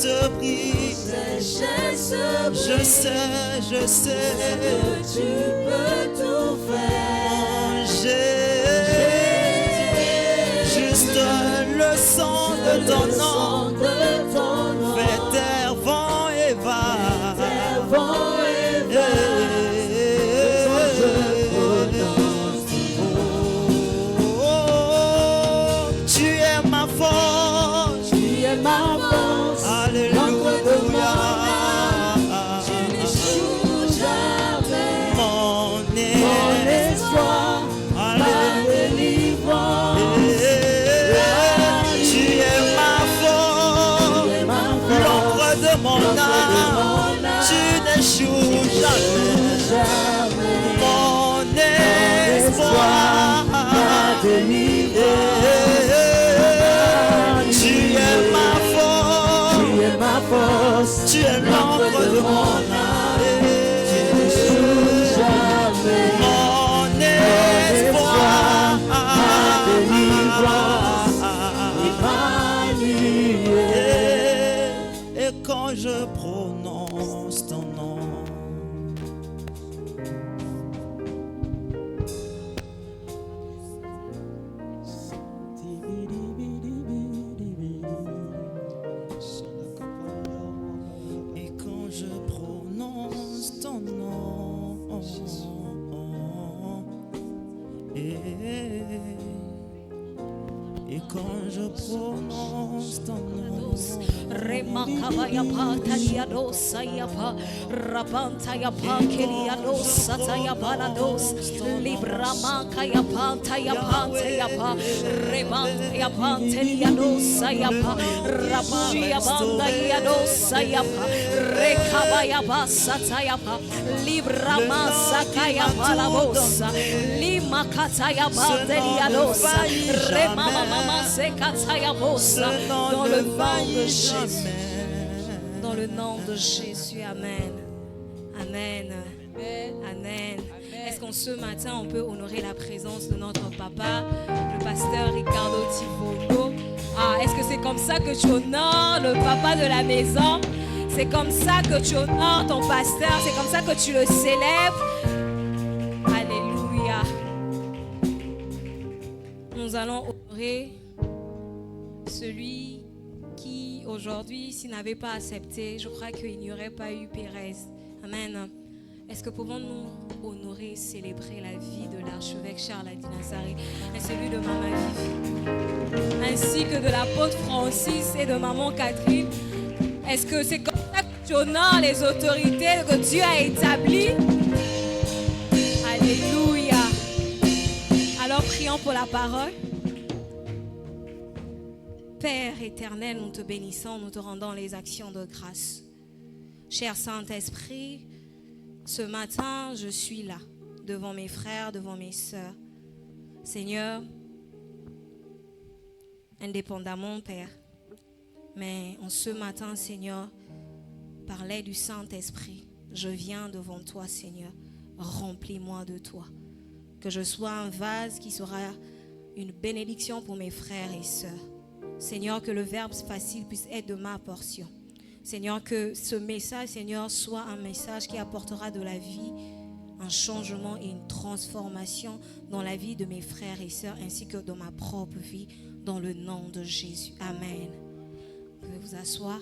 te prie. Je sais que tu peux tout faire. Juste le sang de ton nom fait taire vent et vagues. Tu es ma force. Alléluia. Tu n'échoues jamais. Mon espoir, ma délivrance. Tu es ma force, l'ombre de mon âme. Tu n'échoues jamais. Mon espoir, ma délivrance. Tu es ma force, tu es l'ombre de mon âme. Tu n'échoues jamais. Mon espoir, ma délivrance. Et quand je prononce ton nom, et quand je prononce ton nom, et quand je prononce ton nom, Remakabaya patalia dosa yapa rabanta yapa kelia dosa tayapa dos librama kayapa tayapa tayapa rebanta yapa telia dosa yapa rabaya yabanda yadosa yapa rekabaya basa tayapa librama sakayapa la bosa lima kataya bandelia dosa remama mama sekataya bosa dans le nom de Jésus. Dans le nom de Jésus, Amen. Amen. Amen. Est-ce qu'en ce matin, on peut honorer la présence de notre papa, le pasteur Ricardo Tifondo? Ah, est-ce que c'est comme ça que tu honores le papa de la maison? C'est comme ça que tu honores ton pasteur? C'est comme ça que tu le célèbres? Alléluia. Nous allons honorer celui qui aujourd'hui, s'il n'avait pas accepté, je crois qu'il n'y aurait pas eu Pérez. Amen. Est-ce que pouvons-nous honorer, célébrer la vie de l'archevêque Charles Adinasari et celui de Maman Vivi, ainsi que de l'apôtre Francis et de Maman Catherine? Est-ce que c'est comme ça que tu honores les autorités que Dieu a établies? Alléluia. Alors prions pour la parole. Père éternel, nous te bénissons, nous te rendons les actions de grâce. Cher Saint-Esprit, ce matin, je suis là, devant mes frères, devant mes sœurs. Seigneur, indépendamment, Père, mais en ce matin, Seigneur, par l'aide du Saint-Esprit, je viens devant toi, Seigneur. Remplis-moi de toi. Que je sois un vase qui sera une bénédiction pour mes frères et sœurs. Seigneur, que le verbe facile puisse être de ma portion. Seigneur, que ce message, Seigneur, soit un message qui apportera de la vie, un changement et une transformation dans la vie de mes frères et sœurs, ainsi que dans ma propre vie, dans le nom de Jésus. Amen. Vous pouvez vous asseoir.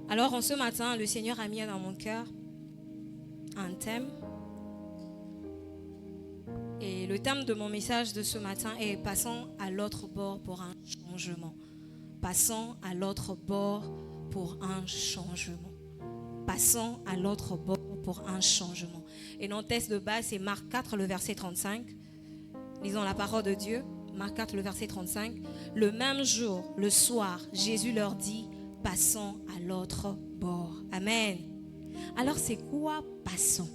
Alors, en ce matin, le Seigneur a mis dans mon cœur un thème. Et le thème de mon message de ce matin est « Passons à l'autre bord pour un changement ». Passons à l'autre bord pour un changement. Passons à l'autre bord pour un changement. Et notre texte de base, c'est Marc 4, le verset 35. Lisons la parole de Dieu. Marc 4, le verset 35. Le même jour, le soir, Jésus leur dit « Passons à l'autre bord ». Amen. Alors, c'est quoi « passons » ?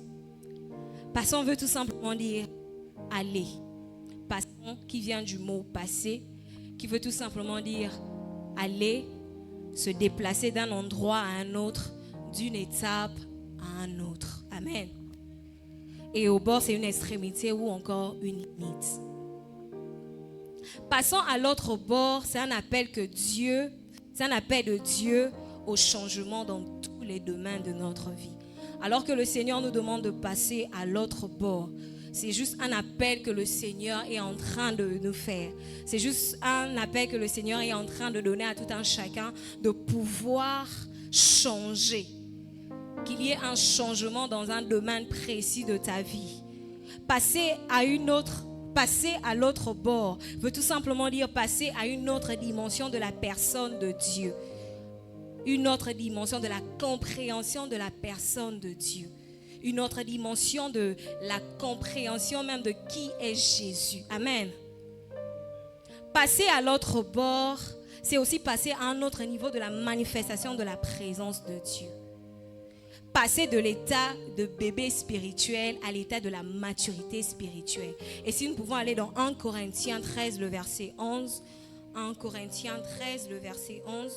Passons veut tout simplement dire aller. Passons qui vient du mot passer, qui veut tout simplement dire aller, se déplacer d'un endroit à un autre, d'une étape à un autre. Amen. Et au bord, c'est une extrémité ou encore une limite. Passons à l'autre bord, c'est un appel de Dieu au changement dans tous les domaines de notre vie. Alors que le Seigneur nous demande de passer à l'autre bord, c'est juste un appel que le Seigneur est en train de nous faire. C'est juste un appel que le Seigneur est en train de donner à tout un chacun de pouvoir changer. Qu'il y ait un changement dans un domaine précis de ta vie. Passer à l'autre bord veut tout simplement dire passer à une autre dimension de la personne de Dieu. Une autre dimension de la compréhension de la personne de Dieu. Une autre dimension de la compréhension même de qui est Jésus. Amen. Passer à l'autre bord, c'est aussi passer à un autre niveau de la manifestation de la présence de Dieu. Passer de l'état de bébé spirituel à l'état de la maturité spirituelle. Et si nous pouvons aller dans 1 Corinthiens 13, le verset 11. 1 Corinthiens 13, le verset 11.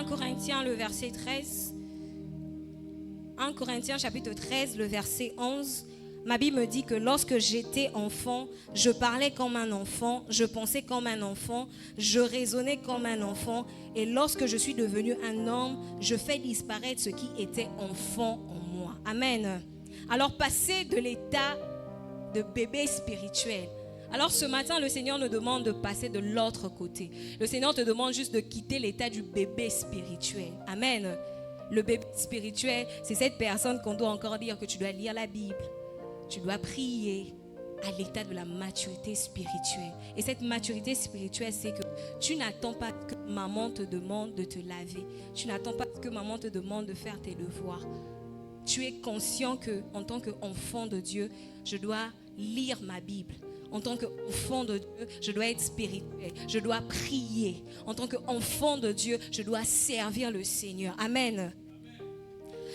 Corinthiens, le verset 13. 1 Corinthiens, chapitre 13, le verset 11. Ma Bible me dit que lorsque j'étais enfant, je parlais comme un enfant, je pensais comme un enfant, je raisonnais comme un enfant. Et lorsque je suis devenu un homme, je fais disparaître ce qui était enfant en moi. Amen. Alors, passer de l'état de bébé spirituel. Alors ce matin, le Seigneur nous demande de passer de l'autre côté. Le Seigneur te demande juste de quitter l'état du bébé spirituel. Amen. Le bébé spirituel, c'est cette personne qu'on doit encore dire que tu dois lire la Bible, tu dois prier, à l'état de la maturité spirituelle. Et cette maturité spirituelle, c'est que tu n'attends pas que maman te demande de te laver. Tu n'attends pas que maman te demande de faire tes devoirs. Tu es conscient que, en tant qu'enfant de Dieu, je dois lire ma Bible. En tant qu'enfant de Dieu, je dois être spirituel. Je dois prier. En tant qu'enfant de Dieu, je dois servir le Seigneur. Amen.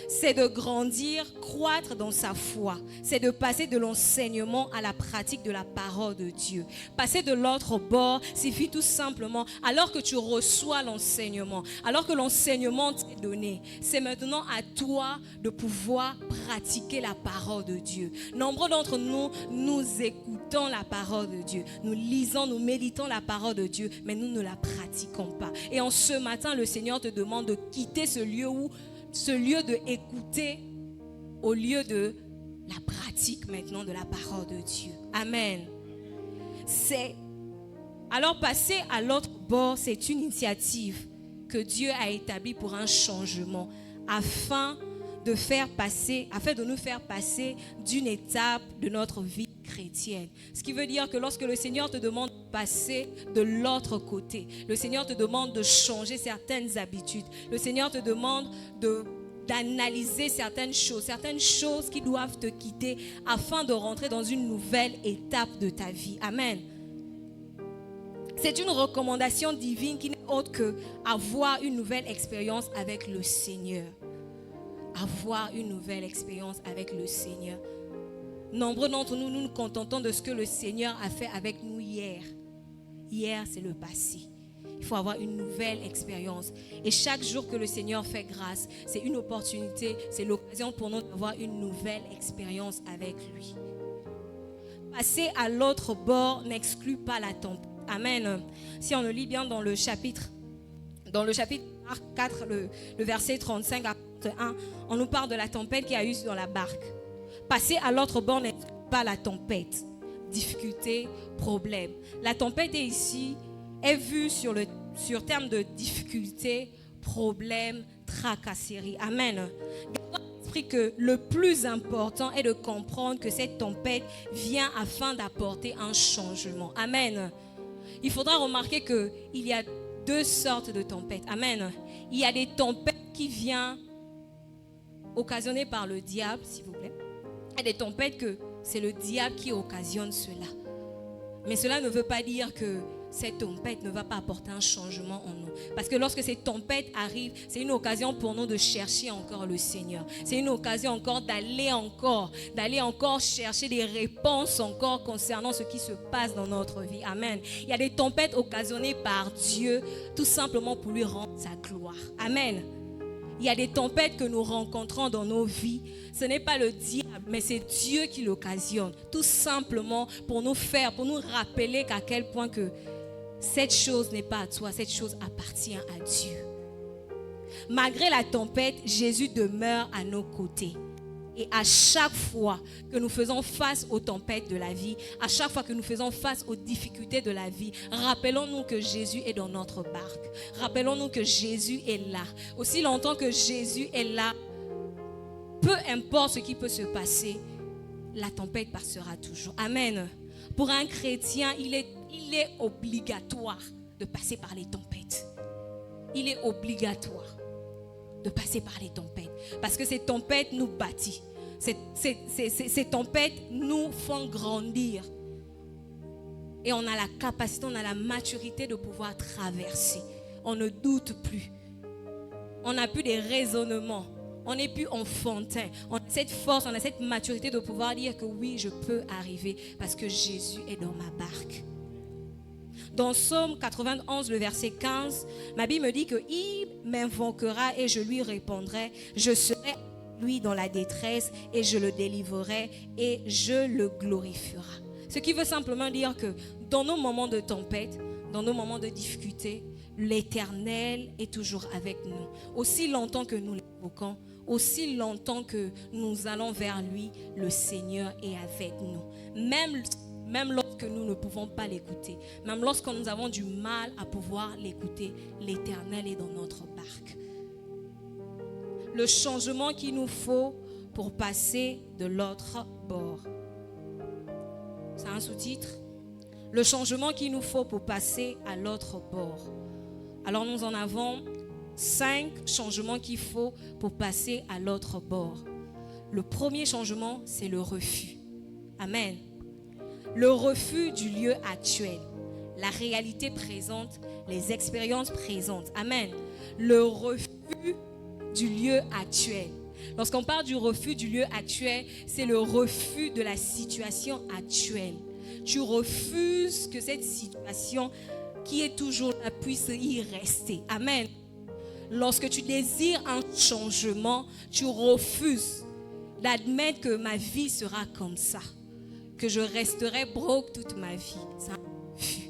C'est de grandir, croître dans sa foi. C'est de passer de l'enseignement à la pratique de la parole de Dieu. Passer de l'autre bord signifie tout simplement, alors que tu reçois l'enseignement, alors que l'enseignement t'est donné, c'est maintenant à toi de pouvoir pratiquer la parole de Dieu. Nombreux d'entre nous, nous écoutons la parole de Dieu. Nous lisons, nous méditons la parole de Dieu, mais nous ne la pratiquons pas. Et en ce matin, le Seigneur te demande de quitter ce lieu de écouter au lieu de la pratique maintenant de la parole de Dieu. Amen. Alors passer à l'autre bord, c'est une initiative que Dieu a établie pour un changement afin de nous faire passer d'une étape de notre vie chrétienne. Ce qui veut dire que lorsque le Seigneur te demande de passer de l'autre côté, le Seigneur te demande de changer certaines habitudes, le Seigneur te demande d'analyser certaines choses qui doivent te quitter afin de rentrer dans une nouvelle étape de ta vie. Amen. C'est une recommandation divine qui n'est autre que avoir une nouvelle expérience avec le Seigneur. Avoir une nouvelle expérience avec le Seigneur. Nombreux d'entre nous, nous nous contentons de ce que le Seigneur a fait avec nous hier. Hier, c'est le passé. Il faut avoir une nouvelle expérience. Et chaque jour que le Seigneur fait grâce, c'est une opportunité, c'est l'occasion pour nous d'avoir une nouvelle expérience avec lui. Passer à l'autre bord n'exclut pas la tempête. Amen. Si on le lit bien dans le chapitre Marc 4, le verset 35 à 41, on nous parle de la tempête qu'il y a eu dans la barque. Passer à l'autre bord n'exclut pas la tempête. Difficulté, problème. La tempête est vue sur terme de difficulté, problème, tracasserie. Amen. Gardons à l'esprit que le plus important est de comprendre que cette tempête vient afin d'apporter un changement. Amen. Il faudra remarquer qu'il y a deux sortes de tempêtes. Amen. Il y a des tempêtes qui viennent occasionnées par le diable, s'il vous plaît. Il y a des tempêtes que c'est le diable qui occasionne cela. Mais cela ne veut pas dire que cette tempête ne va pas apporter un changement en nous. Parce que lorsque ces tempêtes arrivent, c'est une occasion pour nous de chercher encore le Seigneur. C'est une occasion encore d'aller encore chercher des réponses encore concernant ce qui se passe dans notre vie. Amen. Il y a des tempêtes occasionnées par Dieu tout simplement pour lui rendre sa gloire. Amen. Il y a des tempêtes que nous rencontrons dans nos vies. Ce n'est pas le diable, mais c'est Dieu qui l'occasionne. Tout simplement pour nous rappeler qu'à quel point que cette chose n'est pas à toi, cette chose appartient à Dieu. Malgré la tempête, Jésus demeure à nos côtés. Et à chaque fois que nous faisons face aux tempêtes de la vie, à chaque fois que nous faisons face aux difficultés de la vie, rappelons-nous que Jésus est dans notre barque. Rappelons-nous que Jésus est là. Aussi longtemps que Jésus est là, peu importe ce qui peut se passer, la tempête passera toujours. Amen. Pour un chrétien, il est obligatoire de passer par les tempêtes. Il est obligatoire de passer par les tempêtes. Parce que ces tempêtes nous bâtissent. Ces tempêtes nous font grandir. Et on a la capacité, on a la maturité de pouvoir traverser. On ne doute plus. On n'a plus des raisonnements. On n'est plus enfantin. On a cette force, on a cette maturité de pouvoir dire que oui, je peux arriver parce que Jésus est dans ma barque. Dans Psaume 91, le verset 15, ma Bible me dit qu'il m'invoquera et je lui répondrai. Je serai lui dans la détresse et je le délivrerai et je le glorifierai. Ce qui veut simplement dire que dans nos moments de tempête, dans nos moments de difficulté, l'Éternel est toujours avec nous. Aussi longtemps que nous l'invoquons, aussi longtemps que nous allons vers lui, le Seigneur est avec nous. Même lorsque nous ne pouvons pas l'écouter, même lorsque nous avons du mal à pouvoir l'écouter, l'Éternel est dans notre barque. Le changement qu'il nous faut pour passer de l'autre bord. C'est un sous-titre. Le changement qu'il nous faut pour passer à l'autre bord. Alors nous en avons 5 changements qu'il faut pour passer à l'autre bord. Le premier changement, c'est le refus. Amen. Le refus du lieu actuel, la réalité présente, les expériences présentes. Amen. Le refus du lieu actuel. Lorsqu'on parle du refus du lieu actuel, c'est le refus de la situation actuelle. Tu refuses que cette situation qui est toujours là puisse y rester. Amen. Lorsque tu désires un changement, tu refuses d'admettre que ma vie sera comme ça, que je resterai broke toute ma vie. C'est un refus.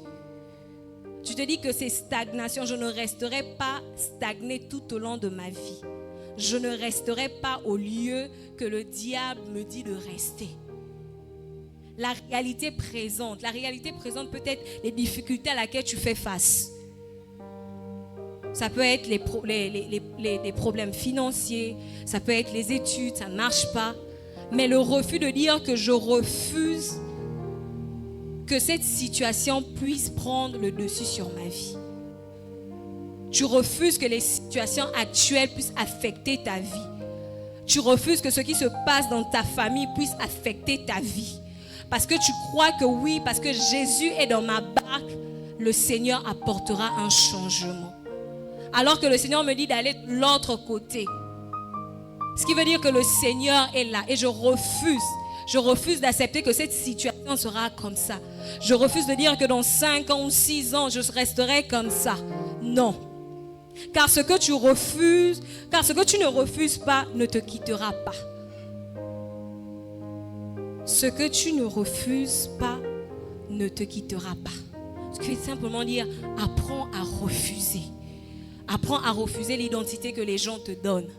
Tu te dis que c'est stagnation, je ne resterai pas stagné tout au long de ma vie. Je ne resterai pas au lieu que le diable me dit de rester. La réalité présente peut être les difficultés à laquelle tu fais face. Ça peut être les problèmes financiers, ça peut être les études, ça ne marche pas. Mais le refus de dire que je refuse que cette situation puisse prendre le dessus sur ma vie. Tu refuses que les situations actuelles puissent affecter ta vie. Tu refuses que ce qui se passe dans ta famille puisse affecter ta vie. Parce que tu crois que oui, parce que Jésus est dans ma barque, le Seigneur apportera un changement. Alors que le Seigneur me dit d'aller de l'autre côté. Ce qui veut dire que le Seigneur est là. Et je refuse d'accepter que cette situation sera comme ça. Je refuse de dire que dans 5 ans ou 6 ans, je resterai comme ça. Non. Car ce que tu ne refuses pas ne te quittera pas. Ce que tu ne refuses pas ne te quittera pas. Ce qui veut simplement dire, apprends à refuser. Apprends à refuser l'identité que les gens te donnent.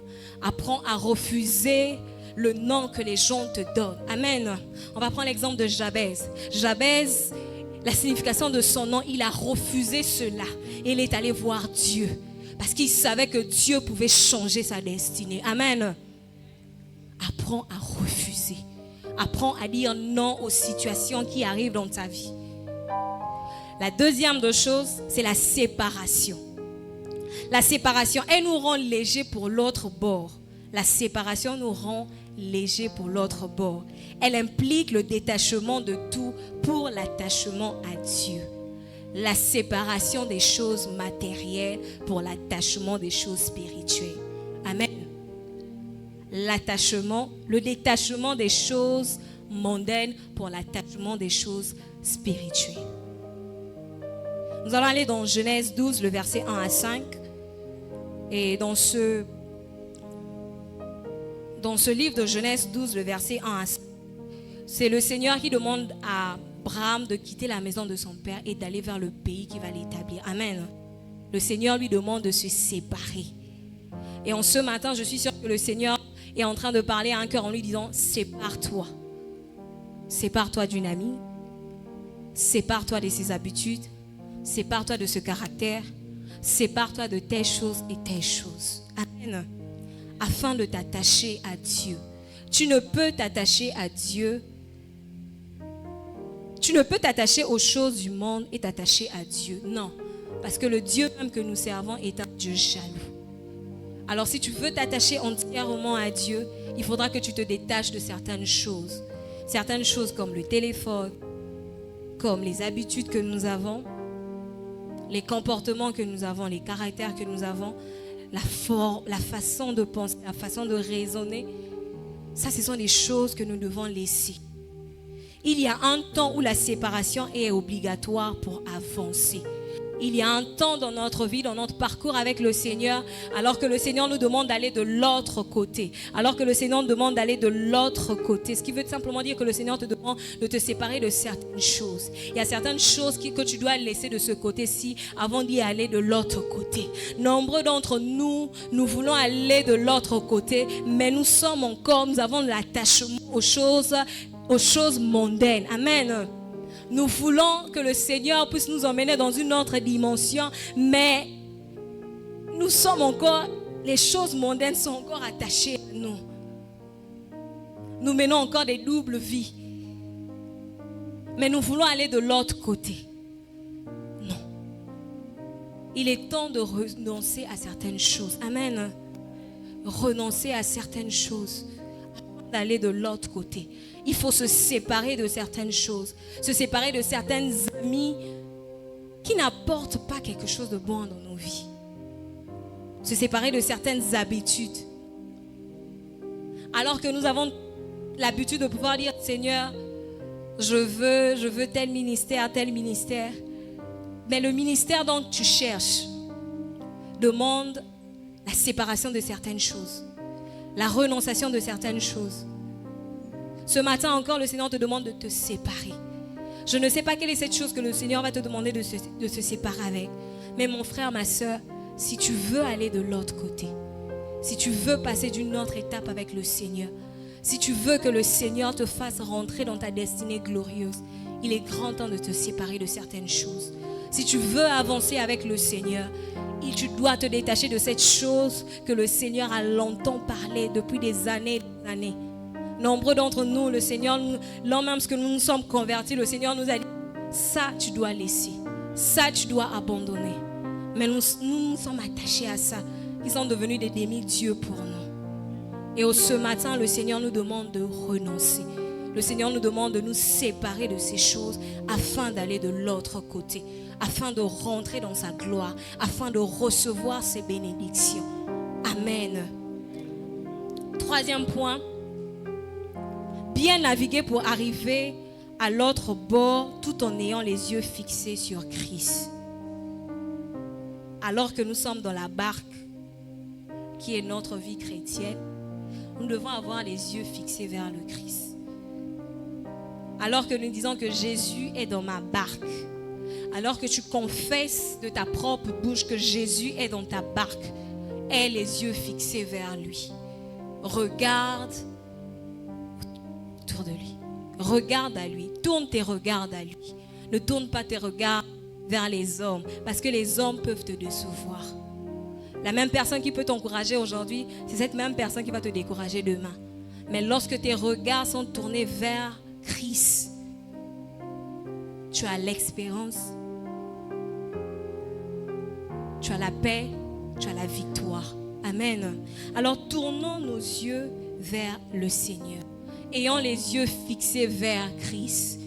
Apprends à refuser le nom que les gens te donnent. Amen. On va prendre l'exemple de Jabez. Jabez, la signification de son nom, il a refusé cela. Et il est allé voir Dieu. Parce qu'il savait que Dieu pouvait changer sa destinée. Amen. Apprends à refuser. Apprends à dire non aux situations qui arrivent dans ta vie. La deuxième des choses, c'est la séparation. La séparation, elle nous rend légers pour l'autre bord. La séparation nous rend légers pour l'autre bord. Elle implique le détachement de tout pour l'attachement à Dieu. la séparation des choses matérielles pour l'attachement des choses spirituelles. Amen. Le détachement des choses mondaines pour l'attachement des choses spirituelles. Nous allons aller dans Genèse 12, le verset 1 à 5. Et dans ce livre de Genèse 12, le verset 1 à 5, c'est le Seigneur qui demande à Abraham de quitter la maison de son père et d'aller vers le pays qui va l'établir. Amen. Le Seigneur lui demande de se séparer. Et en ce matin, je suis sûre que le Seigneur est en train de parler à un cœur en lui disant, sépare-toi. Sépare-toi d'une amie. Sépare-toi de ses habitudes. Sépare-toi de ce caractère. Sépare-toi de telles choses et telles choses. Amen. Afin de t'attacher à Dieu. Tu ne peux t'attacher à Dieu. Tu ne peux t'attacher aux choses du monde et t'attacher à Dieu. Non. Parce que le Dieu même que nous servons est un Dieu jaloux. Alors si tu veux t'attacher entièrement à Dieu, il faudra que tu te détaches de certaines choses. Certaines choses comme le téléphone, comme les habitudes que nous avons, les comportements que nous avons, les caractères que nous avons, la façon de penser, la façon de raisonner. Ça, ce sont des choses que nous devons laisser. Il y a un temps où la séparation est obligatoire pour avancer. Il y a un temps dans notre vie, dans notre parcours avec le Seigneur, alors que le Seigneur nous demande d'aller de l'autre côté. Alors que le Seigneur nous demande d'aller de l'autre côté. Ce qui veut simplement dire que le Seigneur te demande de te séparer de certaines choses. Il y a certaines choses que tu dois laisser de ce côté-ci avant d'y aller de l'autre côté. Nombreux d'entre nous, nous voulons aller de l'autre côté, mais nous avons l'attachement aux choses mondaines. Amen. Nous voulons que le Seigneur puisse nous emmener dans une autre dimension, mais les choses mondaines sont encore attachées à nous. Nous menons encore des doubles vies. Mais nous voulons aller de l'autre côté. Non. Il est temps de renoncer à certaines choses. Amen. Renoncer à certaines choses. D'aller de l'autre côté. Il faut se séparer de certaines choses. Se séparer de certaines amies qui n'apportent pas quelque chose de bon dans nos vies. Se séparer de certaines habitudes. Alors que nous avons l'habitude de pouvoir dire, Seigneur, je veux tel ministère. Mais le ministère dont tu cherches demande la séparation de certaines choses. La renonciation de certaines choses. Ce matin encore, le Seigneur te demande de te séparer. Je ne sais pas quelle est cette chose que le Seigneur va te demander de se séparer avec. Mais mon frère, ma soeur, si tu veux aller de l'autre côté, si tu veux passer d'une autre étape avec le Seigneur, si tu veux que le Seigneur te fasse rentrer dans ta destinée glorieuse, il est grand temps de te séparer de certaines choses. Si tu veux avancer avec le Seigneur, tu dois te détacher de cette chose que le Seigneur a longtemps parlé depuis des années et des années. Nombreux d'entre nous, le Seigneur, l'an même que nous nous sommes convertis, le Seigneur nous a dit, ça tu dois laisser, ça tu dois abandonner. Mais nous sommes attachés à ça, ils sont devenus des demi-dieux pour nous. Et ce matin, le Seigneur nous demande de renoncer. Le Seigneur nous demande de nous séparer de ces choses afin d'aller de l'autre côté, afin de rentrer dans sa gloire, afin de recevoir ses bénédictions. Amen. Troisième point, bien naviguer pour arriver à l'autre bord tout en ayant les yeux fixés sur Christ. Alors que nous sommes dans la barque qui est notre vie chrétienne, nous devons avoir les yeux fixés vers le Christ. Alors que nous disons que Jésus est dans ma barque, alors que tu confesses de ta propre bouche que Jésus est dans ta barque, aie les yeux fixés vers lui. Regarde autour de lui. Regarde à lui. Tourne tes regards à lui. Ne tourne pas tes regards vers les hommes, parce que les hommes peuvent te décevoir. La même personne qui peut t'encourager aujourd'hui, c'est cette même personne qui va te décourager demain. Mais lorsque tes regards sont tournés vers Christ, tu as l'expérience, tu as la paix, tu as la victoire. Amen. Alors tournons nos yeux vers le Seigneur. Ayant les yeux fixés vers Christ,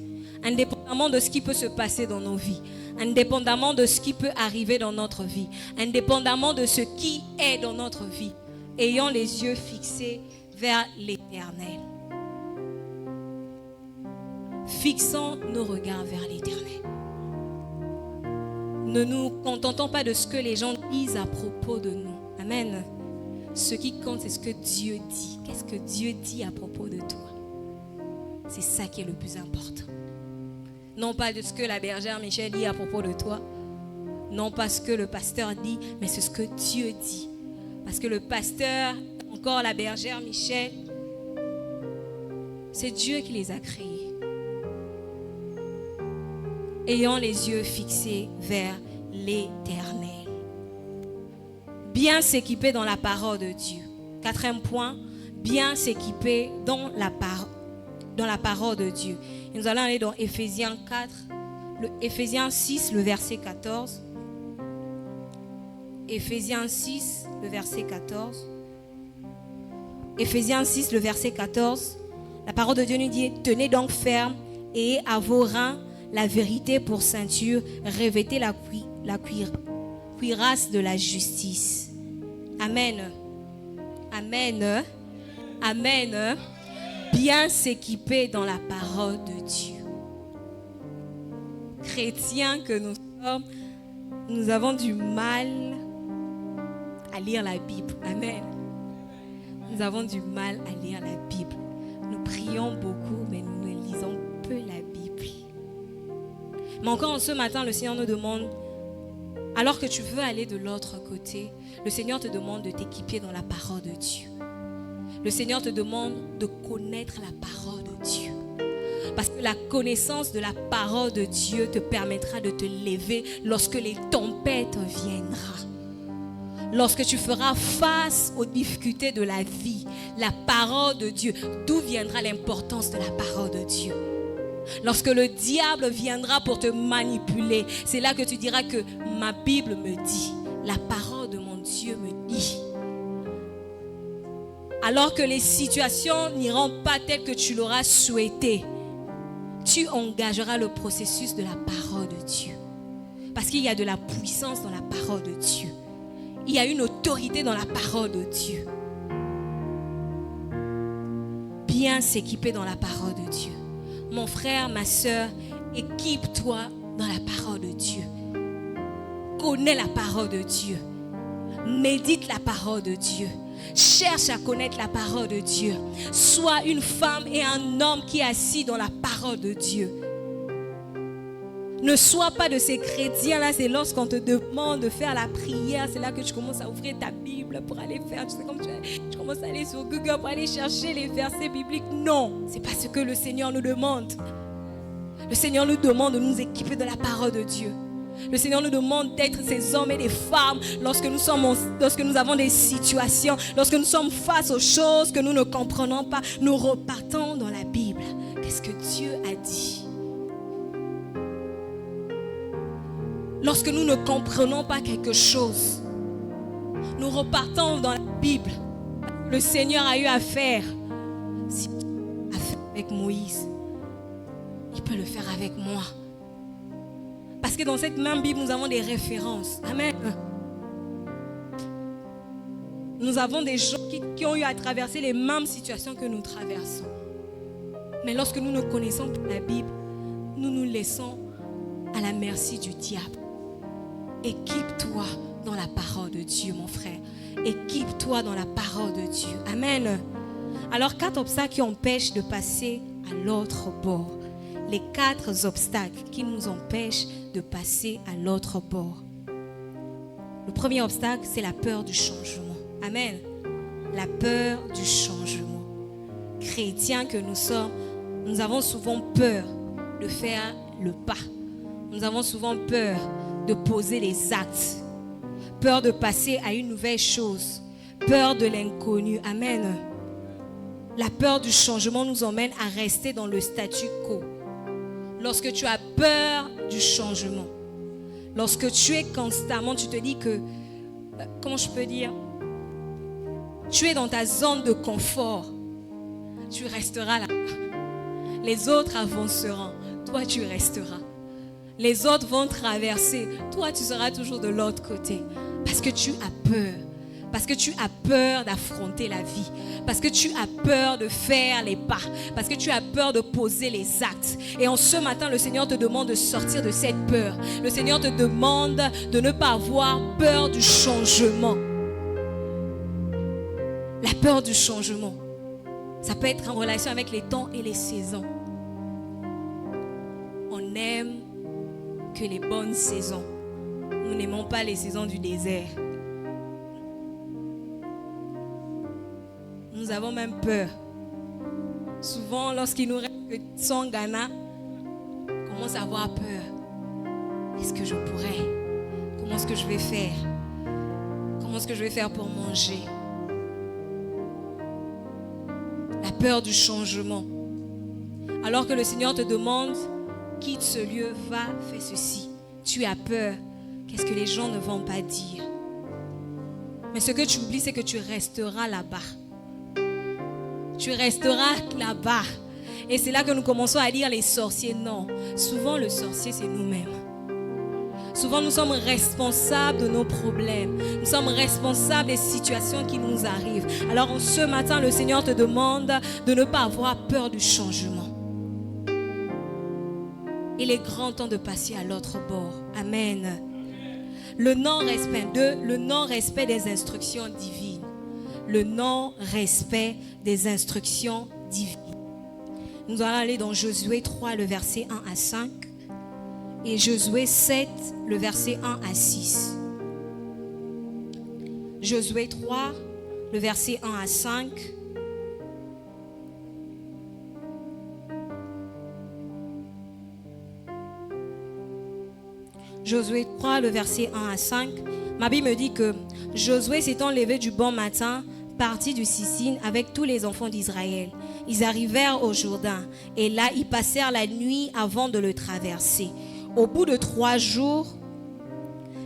indépendamment de ce qui peut se passer dans nos vies, indépendamment de ce qui peut arriver dans notre vie, indépendamment de ce qui est dans notre vie, ayant les yeux fixés vers l'Éternel. Fixons nos regards vers l'Éternel. Ne nous contentons pas de ce que les gens disent à propos de nous. Amen. Ce qui compte, c'est ce que Dieu dit. Qu'est-ce que Dieu dit à propos de toi? C'est ça qui est le plus important. Non pas de ce que la bergère Michel dit à propos de toi. Non pas ce que le pasteur dit, mais c'est ce que Dieu dit. Parce que le pasteur, encore la bergère Michel, c'est Dieu qui les a créés. Ayant les yeux fixés vers l'Éternel. Bien s'équiper dans la parole de Dieu. 4e point, bien s'équiper dans la parole de Dieu. Et nous allons aller dans Éphésiens 4, Éphésiens 6, le verset 14. Éphésiens 6, le verset 14. Éphésiens 6, le verset 14. La parole de Dieu nous dit, tenez donc ferme et à vos reins la vérité pour ceinture, revêtez la cuirasse de la justice. Amen. Amen. Amen. Bien s'équiper dans la parole de Dieu. Chrétiens que nous sommes, nous avons du mal à lire la Bible. Amen. Nous avons du mal à lire la Bible. Nous prions beaucoup, mais nous ne lisons peu la Bible. Mais encore ce matin, le Seigneur nous demande, alors que tu veux aller de l'autre côté, le Seigneur te demande de t'équiper dans la parole de Dieu. Le Seigneur te demande de connaître la parole de Dieu. Parce que la connaissance de la parole de Dieu te permettra de te lever lorsque les tempêtes viendront. Lorsque tu feras face aux difficultés de la vie, la parole de Dieu, d'où viendra l'importance de la parole de Dieu? Lorsque le diable viendra pour te manipuler, c'est là que tu diras que ma Bible me dit, la parole de mon Dieu me dit. Alors que les situations n'iront pas telles que tu l'auras souhaité, tu engageras le processus de la parole de Dieu. Parce qu'il y a de la puissance dans la parole de Dieu. Il y a une autorité dans la parole de Dieu. Bien s'équiper dans la parole de Dieu. Mon frère, ma soeur, équipe-toi dans la parole de Dieu. Connais la parole de Dieu. Médite la parole de Dieu. Cherche à connaître la parole de Dieu. Sois une femme et un homme qui est assis dans la parole de Dieu. Ne sois pas de ces chrétiens-là, c'est lorsqu'on te demande de faire la prière, c'est là que tu commences à ouvrir ta Bible pour aller faire, tu sais, comme tu commences à aller sur Google pour aller chercher les versets bibliques. Non, c'est pas ce que le Seigneur nous demande. Le Seigneur nous demande de nous équiper de la parole de Dieu. Le Seigneur nous demande d'être ces hommes et des femmes lorsque nous avons des situations, lorsque nous sommes face aux choses que nous ne comprenons pas, nous repartons dans la Bible. Qu'est-ce que Dieu a dit? Lorsque nous ne comprenons pas quelque chose, nous repartons dans la Bible. Le Seigneur a eu à faire. Si il a fait avec Moïse, il peut le faire avec moi. Parce que dans cette même Bible, nous avons des références. Amen. Nous avons des gens qui ont eu à traverser les mêmes situations que nous traversons. Mais lorsque nous ne connaissons pas la Bible, nous nous laissons à la merci du diable. Équipe-toi dans la parole de Dieu, mon frère. Équipe-toi dans la parole de Dieu. Amen. Alors, 4 obstacles qui empêchent de passer à l'autre bord. Les 4 obstacles qui nous empêchent de passer à l'autre bord. Le premier obstacle, c'est la peur du changement. Amen. La peur du changement. Chrétiens que nous sommes, nous avons souvent peur de faire le pas. Nous avons souvent peur de poser les actes. Peur de passer à une nouvelle chose. Peur de l'inconnu. Amen. La peur du changement nous emmène à rester dans le statu quo. Lorsque tu as peur du changement, lorsque tu es constamment, tu te dis que, comment je peux dire, tu es dans ta zone de confort, tu resteras là. Les autres avanceront, toi tu resteras. Les autres vont traverser. Toi, tu seras toujours de l'autre côté. Parce que tu as peur. Parce que tu as peur d'affronter la vie. Parce que tu as peur de faire les pas. Parce que tu as peur de poser les actes. Et en ce matin, le Seigneur te demande de sortir de cette peur. Le Seigneur te demande de ne pas avoir peur du changement. La peur du changement. Ça peut être en relation avec les temps et les saisons. On aime que les bonnes saisons. Nous n'aimons pas les saisons du désert. Nous avons même peur. Souvent, lorsqu'il nous reste que 100 Ghana, on commence à avoir peur. Est-ce que je pourrais? Comment est-ce que je vais faire? Comment est-ce que je vais faire pour manger? La peur du changement. Alors que le Seigneur te demande, quitte ce lieu, va, fais ceci. Tu as peur. Qu'est-ce que les gens ne vont pas dire? Mais ce que tu oublies, c'est que tu resteras là-bas. Tu resteras là-bas. Et c'est là que nous commençons à dire les sorciers. Non, souvent le sorcier, c'est nous-mêmes. Souvent, nous sommes responsables de nos problèmes. Nous sommes responsables des situations qui nous arrivent. Alors, ce matin, le Seigneur te demande de ne pas avoir peur du changement. Il est grand temps de passer à l'autre bord. Amen. Le non-respect. Le non-respect des instructions divines. Le non-respect des instructions divines. Nous allons aller dans Josué 3, le verset 1 à 5. Et Josué 7, le verset 1 à 6. Josué 3, le verset 1 à 5. Josué 3, le verset 1 à 5. Ma Bible me dit que Josué s'étant levé du bon matin, partit du Sicine avec tous les enfants d'Israël. Ils arrivèrent au Jourdain et là ils passèrent la nuit avant de le traverser. Au bout de 3 jours,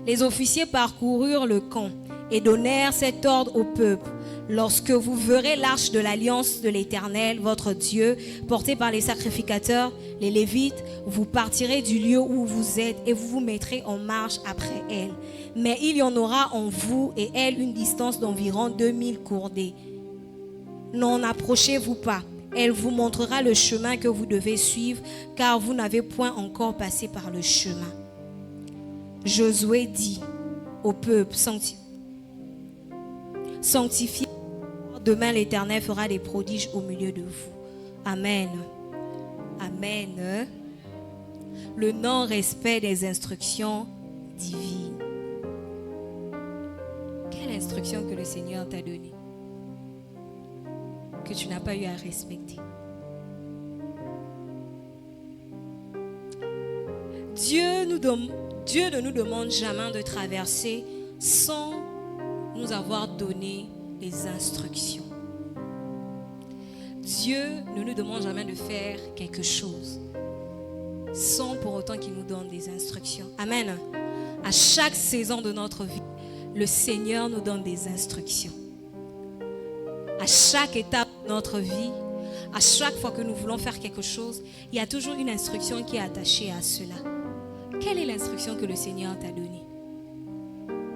les officiers parcoururent le camp et donnèrent cet ordre au peuple. Lorsque vous verrez l'arche de l'alliance de l'Éternel, votre Dieu, portée par les sacrificateurs, les Lévites, vous partirez du lieu où vous êtes et vous vous mettrez en marche après elle. Mais il y en aura en vous et elle une distance d'environ 2000 courdées. N'en approchez-vous pas. Elle vous montrera le chemin que vous devez suivre, car vous n'avez point encore passé par le chemin. Josué dit au peuple, sanctifiez. Demain, l'Éternel fera des prodiges au milieu de vous. Amen. Amen. Le non-respect des instructions divines. Quelle instruction que le Seigneur t'a donnée que tu n'as pas eu à respecter? Dieu ne nous demande jamais de traverser sans nous avoir donné les instructions. Dieu ne nous demande jamais de faire quelque chose sans pour autant qu'il nous donne des instructions. Amen. À chaque saison de notre vie, le Seigneur nous donne des instructions. À chaque étape de notre vie, à chaque fois que nous voulons faire quelque chose, il y a toujours une instruction qui est attachée à cela. Quelle est l'instruction que le Seigneur t'a donnée?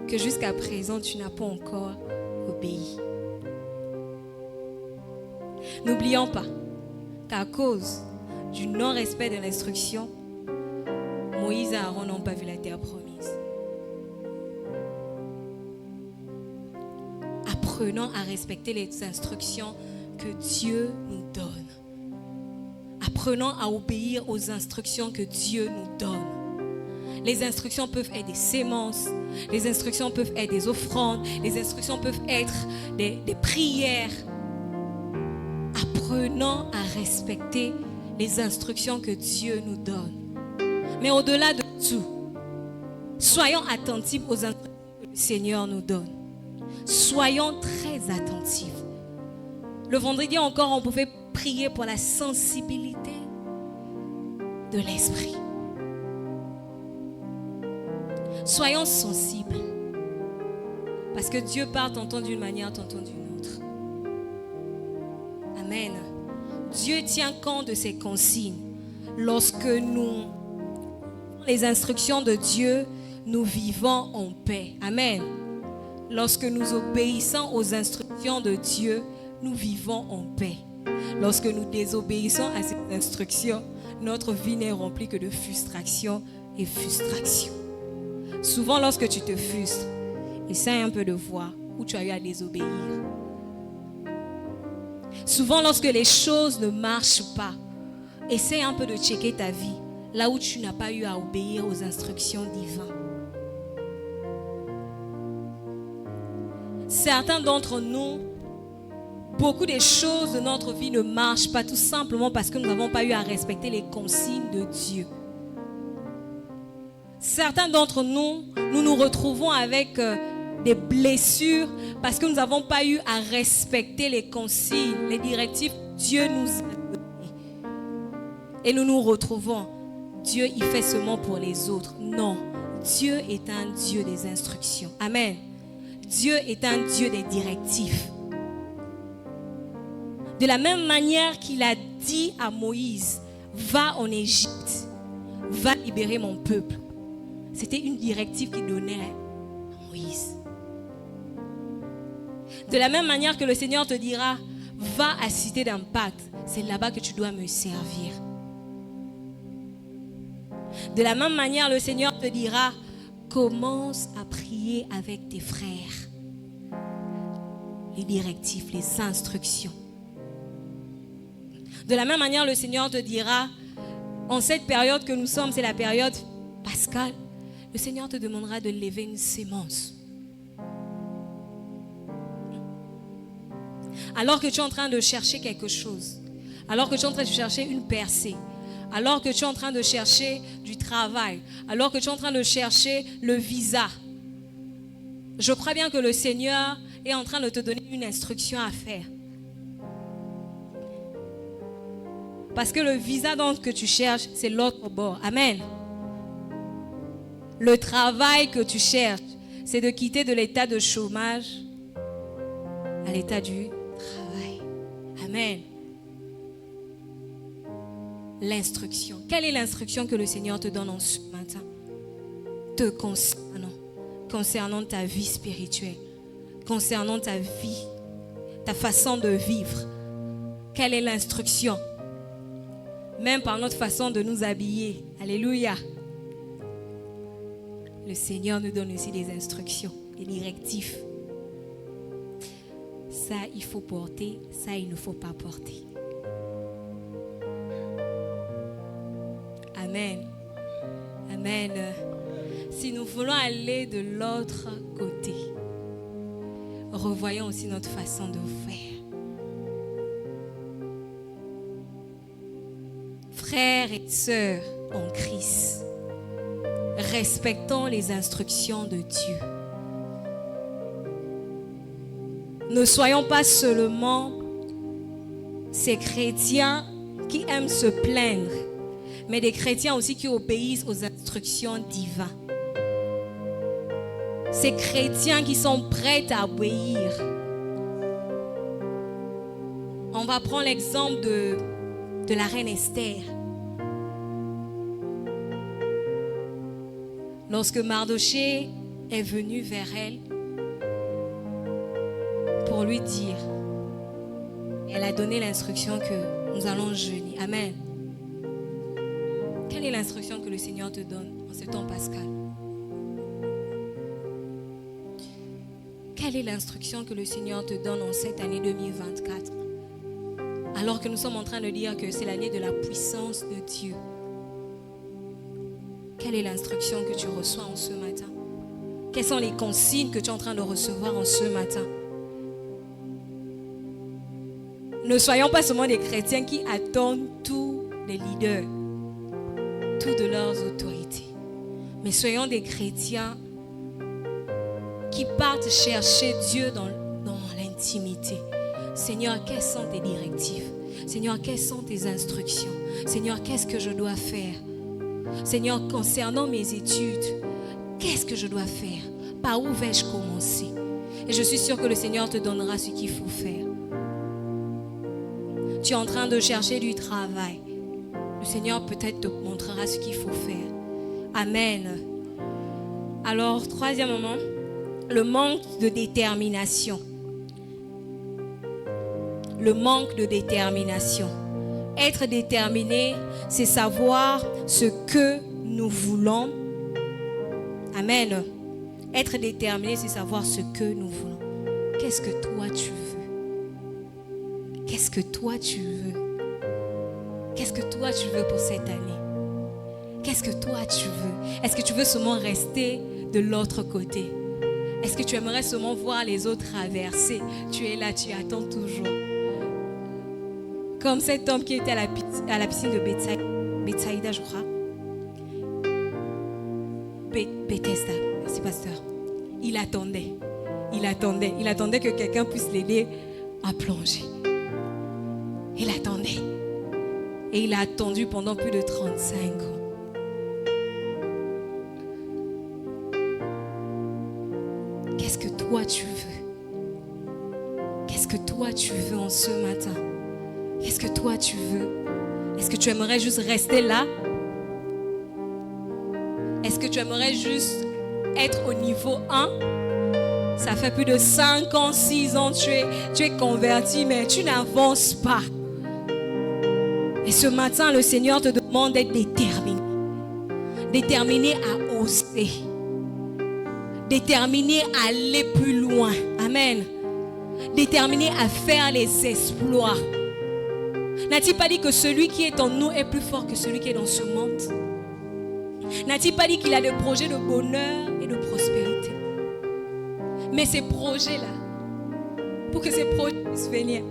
Que jusqu'à présent, tu n'as pas encore obéi. N'oublions pas qu'à cause du non-respect de l'instruction, Moïse et Aaron n'ont pas vu la terre promise. Apprenons à respecter les instructions que Dieu nous donne. Apprenons à obéir aux instructions que Dieu nous donne. Les instructions peuvent être des sémences, les instructions peuvent être des offrandes, les instructions peuvent être des prières. Apprenons à respecter les instructions que Dieu nous donne. Mais au-delà de tout, soyons attentifs aux instructions que le Seigneur nous donne. Soyons très attentifs. Le vendredi encore, on pouvait prier pour la sensibilité de l'esprit. Soyons sensibles. Parce que Dieu parle tantôt d'une manière, tantôt d'une autre. Amen. Dieu tient compte de ses consignes. Lorsque nous les instructions de Dieu, nous vivons en paix. Amen. Lorsque nous obéissons aux instructions de Dieu, nous vivons en paix. Lorsque nous désobéissons à ces instructions, notre vie n'est remplie que de frustration et frustration. Souvent, lorsque tu te frustres, essaie un peu de voir où tu as eu à désobéir. Souvent, lorsque les choses ne marchent pas, essaie un peu de checker ta vie, là où tu n'as pas eu à obéir aux instructions divines. Certains d'entre nous, beaucoup des choses de notre vie ne marchent pas tout simplement parce que nous n'avons pas eu à respecter les consignes de Dieu. Certains d'entre nous, nous nous retrouvons avec des blessures parce que nous n'avons pas eu à respecter les consignes, les directives que Dieu nous a données. Et nous nous retrouvons, Dieu il fait seulement pour les autres. Non, Dieu est un Dieu des instructions. Amen. Dieu est un Dieu des directives. De la même manière qu'il a dit à Moïse, va en Égypte, va libérer mon peuple. C'était une directive qu'il donnait à Moïse. De la même manière que le Seigneur te dira, va à Cité d'Impact, c'est là-bas que tu dois me servir. De la même manière, le Seigneur te dira, commence à prier avec tes frères. Les directives, les instructions. De la même manière, le Seigneur te dira, en cette période que nous sommes, c'est la période pascale, le Seigneur te demandera de lever une sémence. Alors que tu es en train de chercher quelque chose, alors que tu es en train de chercher une percée, alors que tu es en train de chercher du travail, alors que tu es en train de chercher le visa, je crois bien que le Seigneur est en train de te donner une instruction à faire. Parce que le visa que tu cherches, c'est l'autre bord. Amen. Le travail que tu cherches, c'est de quitter de l'état de chômage à l'état du travail. Amen. L'instruction. Quelle est l'instruction que le Seigneur te donne en ce matin? Te concernant ta vie spirituelle, concernant ta vie, ta façon de vivre. Quelle est l'instruction? Même par notre façon de nous habiller. Alléluia. Le Seigneur nous donne aussi des instructions, des directives. Ça, il faut porter. Ça, il ne faut pas porter. Amen. Amen. Si nous voulons aller de l'autre côté, revoyons aussi notre façon de faire. Frères et sœurs en Christ, respectons les instructions de Dieu. Ne soyons pas seulement ces chrétiens qui aiment se plaindre, mais des chrétiens aussi qui obéissent aux instructions divines. Ces chrétiens qui sont prêts à obéir. On va prendre l'exemple de la reine Esther. Lorsque Mardochée est venu vers elle pour lui dire, elle a donné l'instruction que nous allons jeûner. Amen. Quelle est l'instruction que le Seigneur te donne en ce temps pascal? Quelle est l'instruction que le Seigneur te donne en cette année 2024? Alors que nous sommes en train de dire que c'est l'année de la puissance de Dieu. Quelle est l'instruction que tu reçois en ce matin? Quelles sont les consignes que tu es en train de recevoir en ce matin? Ne soyons pas seulement des chrétiens qui attendent tous les leaders, tout de leurs autorités. Mais soyons des chrétiens qui partent chercher Dieu dans l'intimité. Seigneur, quelles sont tes directives? Seigneur, quelles sont tes instructions? Seigneur, qu'est-ce que je dois faire? Seigneur, concernant mes études, qu'est-ce que je dois faire? Par où vais-je commencer? Et je suis sûre que le Seigneur te donnera ce qu'il faut faire. Tu es en train de chercher du travail. Le Seigneur peut-être te montrera ce qu'il faut faire. Amen. Alors, troisième moment, le manque de détermination. Le manque de détermination. Être déterminé, c'est savoir ce que nous voulons. Amen. Être déterminé, c'est savoir ce que nous voulons. Qu'est-ce que toi tu veux? Qu'est-ce que toi tu veux? Qu'est-ce que toi tu veux pour cette année? Qu'est-ce que toi tu veux? Est-ce que tu veux seulement rester de l'autre côté? Est-ce que tu aimerais seulement voir les autres traverser? Tu es là, tu attends toujours. Comme cet homme qui était à la piscine de Bethsaïda, je crois. Bethesda, merci pasteur. Il attendait que quelqu'un puisse l'aider à plonger. Il attendait. Et il a attendu pendant plus de 35 ans. Qu'est-ce que toi tu veux? Qu'est-ce que toi tu veux en ce matin? Qu'est-ce que toi tu veux? Est-ce que tu aimerais juste rester là? Est-ce que tu aimerais juste être au niveau 1? Ça fait plus de 5 ans, 6 ans, tu es converti, mais tu n'avances pas. Et ce matin, le Seigneur te demande d'être déterminé. Déterminé à oser. Déterminé à aller plus loin. Amen. Déterminé à faire les exploits. N'a-t-il pas dit que celui qui est en nous est plus fort que celui qui est dans ce monde? N'a-t-il pas dit qu'il a des projets de bonheur et de prospérité? Mais ces projets-là, pour que ces projets puissent venir,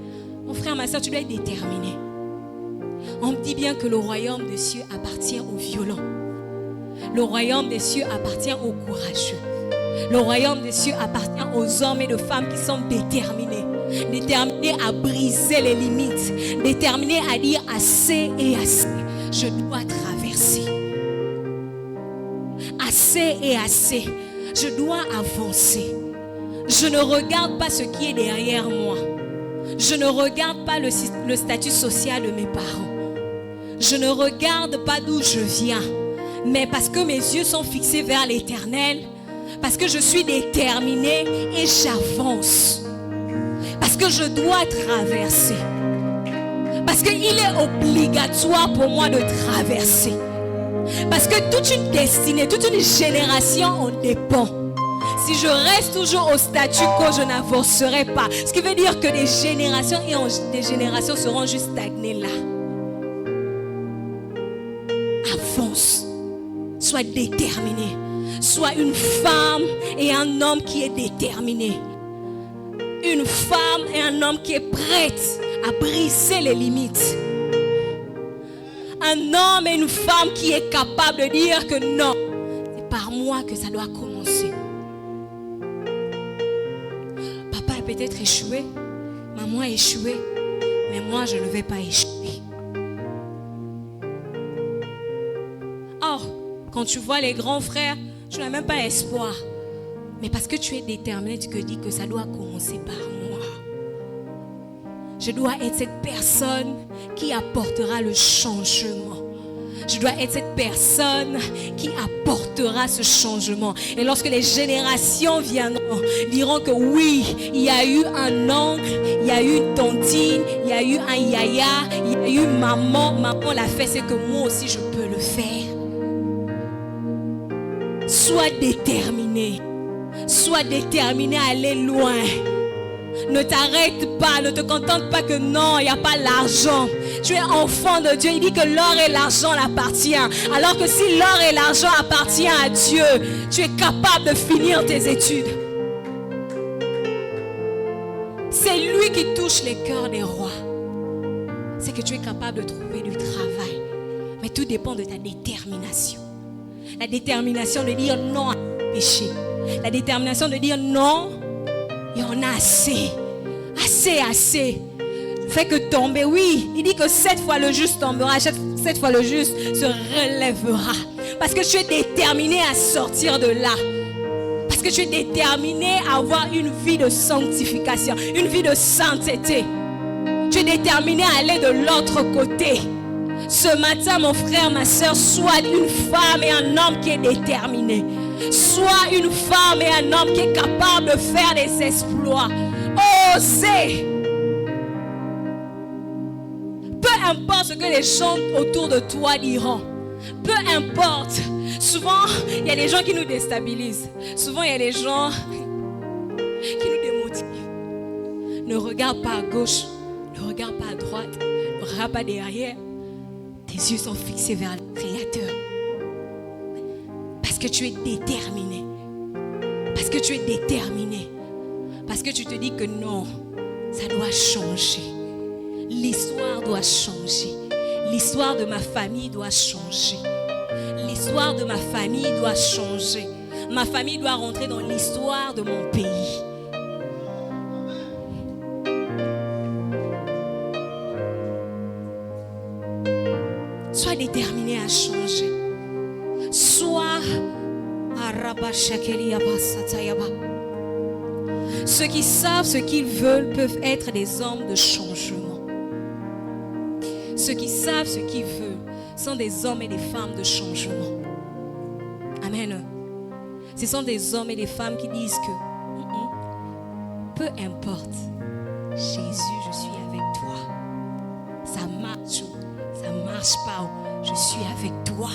mon frère, ma soeur, tu dois être déterminé. On me dit bien que le royaume des cieux appartient aux violents. Le royaume des cieux appartient aux courageux. Le royaume des cieux appartient aux hommes et aux femmes qui sont déterminés. Déterminés à briser les limites. Déterminés à dire assez et assez. Je dois traverser. Assez et assez. Je dois avancer. Je ne regarde pas ce qui est derrière moi. Je ne regarde pas le statut social de mes parents. Je ne regarde pas d'où je viens. Mais parce que mes yeux sont fixés vers l'éternel, parce que je suis déterminée et j'avance. Parce que je dois traverser. Parce qu'il est obligatoire pour moi de traverser. Parce que toute une destinée, toute une génération en dépend. Si je reste toujours au statu quo, je n'avancerai pas. Ce qui veut dire que des générations et des générations seront juste stagnées là. Avance. Sois déterminé. Sois une femme et un homme qui est déterminé. Une femme et un homme qui est prête à briser les limites. Un homme et une femme qui est capable de dire que non, c'est par moi que ça doit commencer. Papa a peut-être échoué, maman a échoué, mais moi je ne vais pas échouer. Or, quand tu vois les grands frères, tu n'as même pas espoir. Mais parce que tu es déterminé, tu te dis que ça doit commencer par moi. Je dois être cette personne qui apportera le changement. Je dois être cette personne qui apportera ce changement. Et lorsque les générations viendront, diront que oui, il y a eu un oncle, il y a eu une tontine, il y a eu un yaya, il y a eu maman. Maman l'a fait, c'est que moi aussi je peux le faire. Sois déterminé. Sois déterminé à aller loin. Ne t'arrête pas, ne te contente pas que non, il n'y a pas l'argent. Tu es enfant de Dieu, il dit que l'or et l'argent l'appartient. Alors que si l'or et l'argent appartiennent à Dieu, tu es capable de finir tes études. C'est lui qui touche les cœurs des rois. C'est que tu es capable de trouver du travail. Mais tout dépend de ta détermination. La détermination de dire non à péché. La détermination de dire non, il y en a assez. Assez, assez. Fait que tomber, oui. Il dit que 7 fois le juste tombera, 7 fois le juste se relèvera. Parce que tu es déterminé à sortir de là. Parce que tu es déterminé à avoir une vie de sanctification, une vie de sainteté. Tu es déterminé à aller de l'autre côté. Ce matin, mon frère, ma soeur, sois une femme et un homme qui est déterminé. Sois une femme et un homme qui est capable de faire des exploits. Osez. Peu importe ce que les gens autour de toi diront. Peu importe. Souvent, il y a des gens qui nous déstabilisent. Souvent, il y a des gens qui nous démotivent. Ne regarde pas à gauche. Ne regarde pas à droite. Ne regarde pas derrière. Tes yeux sont fixés vers le Créateur. Parce que tu es déterminé. Parce que tu es déterminé. Parce que tu te dis que non, ça doit changer. L'histoire doit changer. L'histoire de ma famille doit changer. L'histoire de ma famille doit changer. Ma famille doit rentrer dans l'histoire de mon pays. Sois déterminé à changer. Sois ceux qui savent ce qu'ils veulent peuvent être des hommes de changement. Ceux qui savent ce qu'ils veulent sont des hommes et des femmes de changement. Amen. Ce sont des hommes et des femmes qui disent que peu importe, Jésus, je suis avec toi. Ça marche ou ça marche pas, je suis avec toi.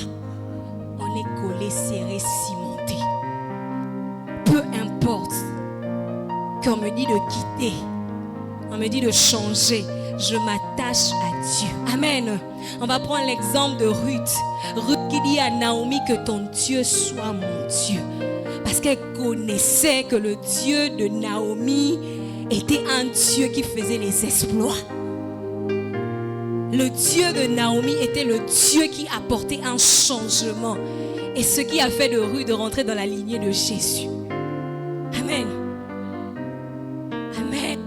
On est collés, serrés, cimentés. Peu importe qu'on me dit de quitter, on me dit de changer, je m'attache à Dieu. Amen. On va prendre l'exemple de Ruth. Ruth qui dit à Naomi que ton Dieu soit mon Dieu. Parce qu'elle connaissait que le Dieu de Naomi était un Dieu qui faisait les exploits. Le Dieu de Naomi était le Dieu qui apportait un changement. Et ce qui a fait de Ruth de rentrer dans la lignée de Jésus. Amen. Amen.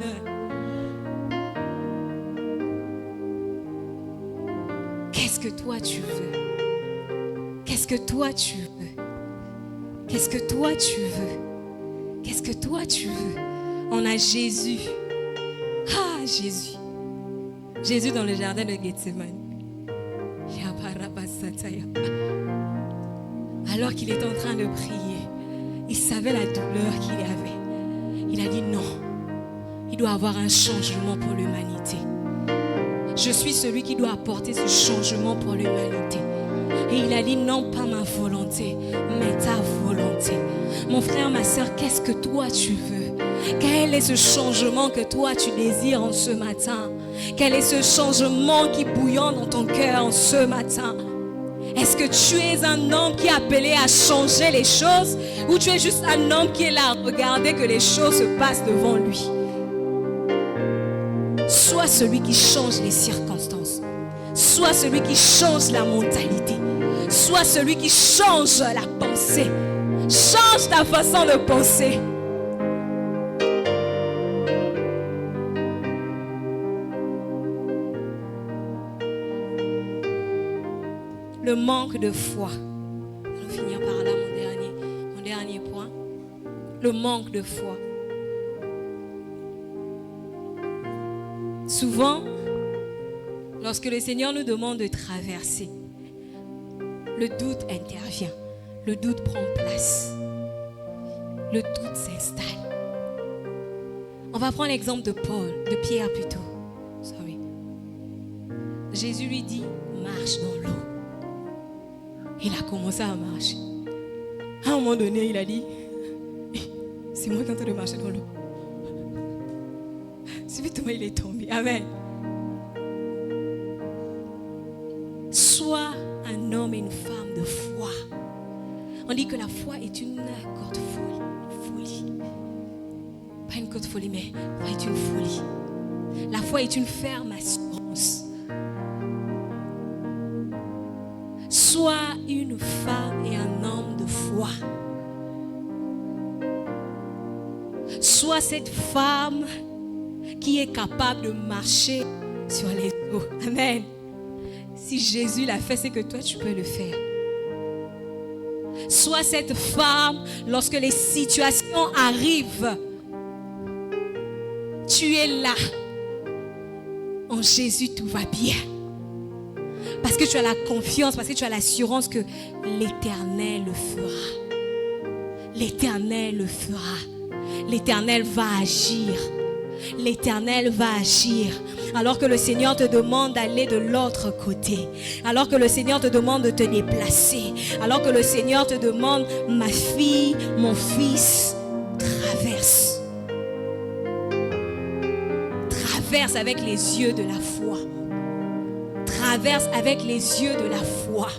Qu'est-ce que toi tu veux? Qu'est-ce que toi tu veux? Qu'est-ce que toi tu veux? Qu'est-ce que toi tu veux? On a Jésus. Ah, Jésus. Jésus dans le jardin de Gethsemane. Alors qu'il est en train de prier, il savait la douleur qu'il avait. Il a dit non, il doit avoir un changement pour l'humanité. Je suis celui qui doit apporter ce changement pour l'humanité. Et il a dit non, pas ma volonté, mais ta volonté. Mon frère, ma soeur, qu'est-ce que toi tu veux? Quel est ce changement que toi tu désires en ce matin? Quel est ce changement qui bouillonne dans ton cœur en ce matin? Est-ce que tu es un homme qui est appelé à changer les choses, ou tu es juste un homme qui est là à regarder que les choses se passent devant lui? Sois celui qui change les circonstances. Sois celui qui change la mentalité. Sois celui qui change la pensée. Change ta façon de penser. Le manque de foi. On va finir par là, mon dernier point. Le manque de foi. Souvent, lorsque le Seigneur nous demande de traverser, le doute intervient. Le doute prend place. Le doute s'installe. On va prendre l'exemple de Pierre plutôt. Sorry. Jésus lui dit, marche dans l'eau. Il a commencé à marcher. À un moment donné, il a dit, c'est moi qui est en train de marcher dans l'eau. Subitement, il est tombé. Amen. Sois un homme et une femme de foi. On dit que la foi est une corde folie. Pas une corde folie, mais la foi est une folie. La foi est une ferme assurance. Sois une femme et un homme de foi. Sois cette femme qui est capable de marcher sur les eaux. Amen. Si Jésus l'a fait, c'est que toi, tu peux le faire. Sois cette femme, lorsque les situations arrivent, tu es là. En Jésus, tout va bien. Parce que tu as la confiance, parce que tu as l'assurance que l'Éternel le fera. L'Éternel le fera. L'Éternel va agir. L'Éternel va agir. Alors que le Seigneur te demande d'aller de l'autre côté. Alors que le Seigneur te demande de te déplacer. Alors que le Seigneur te demande, ma fille, mon fils, traverse. Traverse avec les yeux de la foi. Traverse avec les yeux de la foi.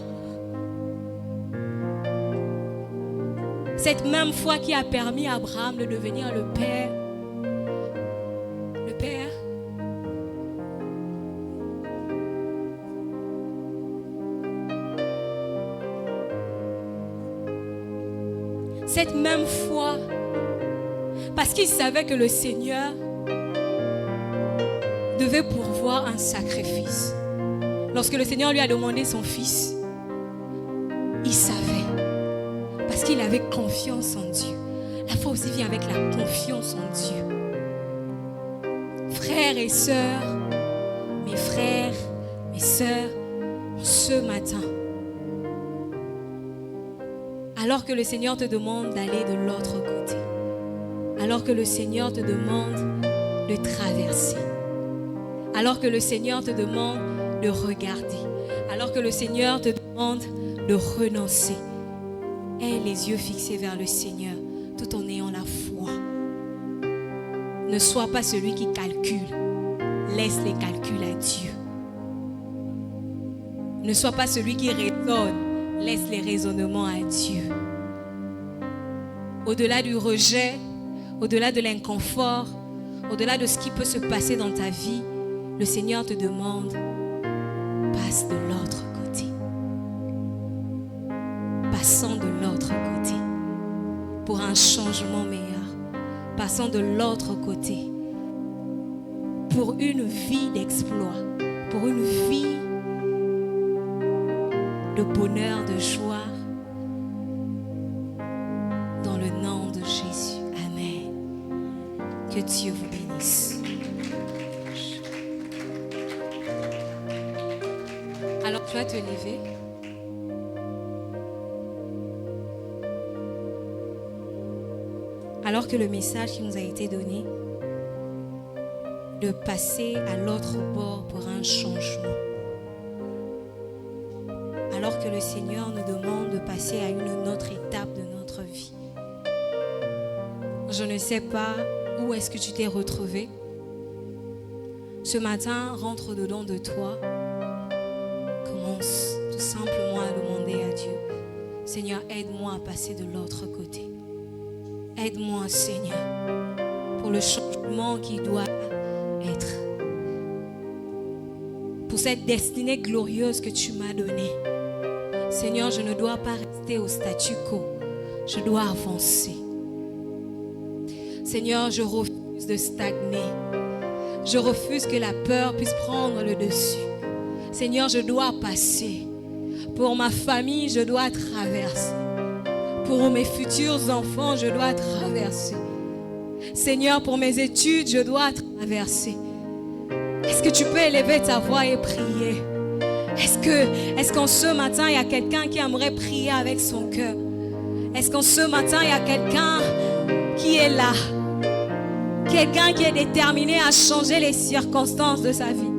Cette même foi qui a permis à Abraham de devenir le père. Le père. Cette même foi. Parce qu'il savait que le Seigneur devait pourvoir un sacrifice. Lorsque le Seigneur lui a demandé son fils, il savait. Parce qu'il avait confiance en Dieu. La foi aussi vient avec la confiance en Dieu. Frères et sœurs, mes frères, mes sœurs, ce matin, alors que le Seigneur te demande d'aller de l'autre côté, alors que le Seigneur te demande de traverser, alors que le Seigneur te demande de regarder, alors que le Seigneur te demande de renoncer, aie les yeux fixés vers le Seigneur tout en ayant la foi. Ne sois pas celui qui calcule. Laisse les calculs à Dieu. Ne sois pas celui qui raisonne. Laisse les raisonnements à Dieu. Au-delà du rejet, au-delà de l'inconfort, au-delà de ce qui peut se passer dans ta vie, le Seigneur te demande, passe de l'autre côté. Passons de l'autre côté pour un changement meilleur. Passons de l'autre côté pour une vie d'exploit, pour une vie de bonheur, de joie, dans le nom de Jésus. Amen. Que Dieu vous bénisse. Alors tu vas te lever. Alors que le message qui nous a été donné, de passer à l'autre bord pour un changement. Alors que le Seigneur nous demande de passer à une autre étape de notre vie. Je ne sais pas où est-ce que tu t'es retrouvé. Ce matin, rentre dedans de toi. Commence tout simplement à demander à Dieu, Seigneur, aide-moi à passer de l'autre côté. Aide-moi, Seigneur, pour le changement qui doit être. Pour cette destinée glorieuse que tu m'as donnée. Seigneur, je ne dois pas rester au statu quo. Je dois avancer. Seigneur, je refuse de stagner. Je refuse que la peur puisse prendre le dessus. Seigneur, je dois passer. Pour ma famille, je dois traverser. Pour mes futurs enfants, je dois traverser. Seigneur, pour mes études, je dois traverser. Est-ce que tu peux élever ta voix et prier? Est-ce qu'en ce matin, il y a quelqu'un qui aimerait prier avec son cœur? Est-ce qu'en ce matin, il y a quelqu'un qui est là? Quelqu'un qui est déterminé à changer les circonstances de sa vie?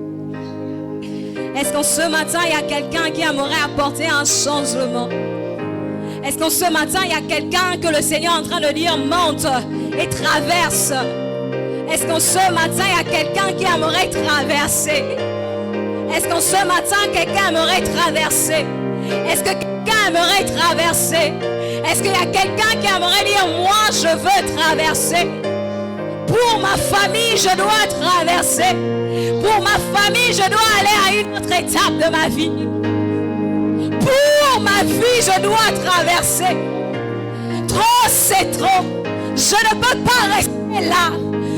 Est-ce qu'en ce matin, il y a quelqu'un qui aimerait apporter un changement? Est-ce qu'en ce matin, il y a quelqu'un que le Seigneur est en train de dire monte et traverse? Est-ce qu'en ce matin, il y a quelqu'un qui aimerait traverser? Est-ce qu'en ce matin, quelqu'un aimerait traverser? Est-ce que quelqu'un aimerait traverser? Est-ce qu'il y a quelqu'un qui aimerait dire moi, je veux traverser? Pour ma famille, je dois traverser. Pour ma famille, je dois aller à une autre étape de ma vie. Pour ma vie, je dois traverser. Trop, c'est trop. Je ne peux pas rester là.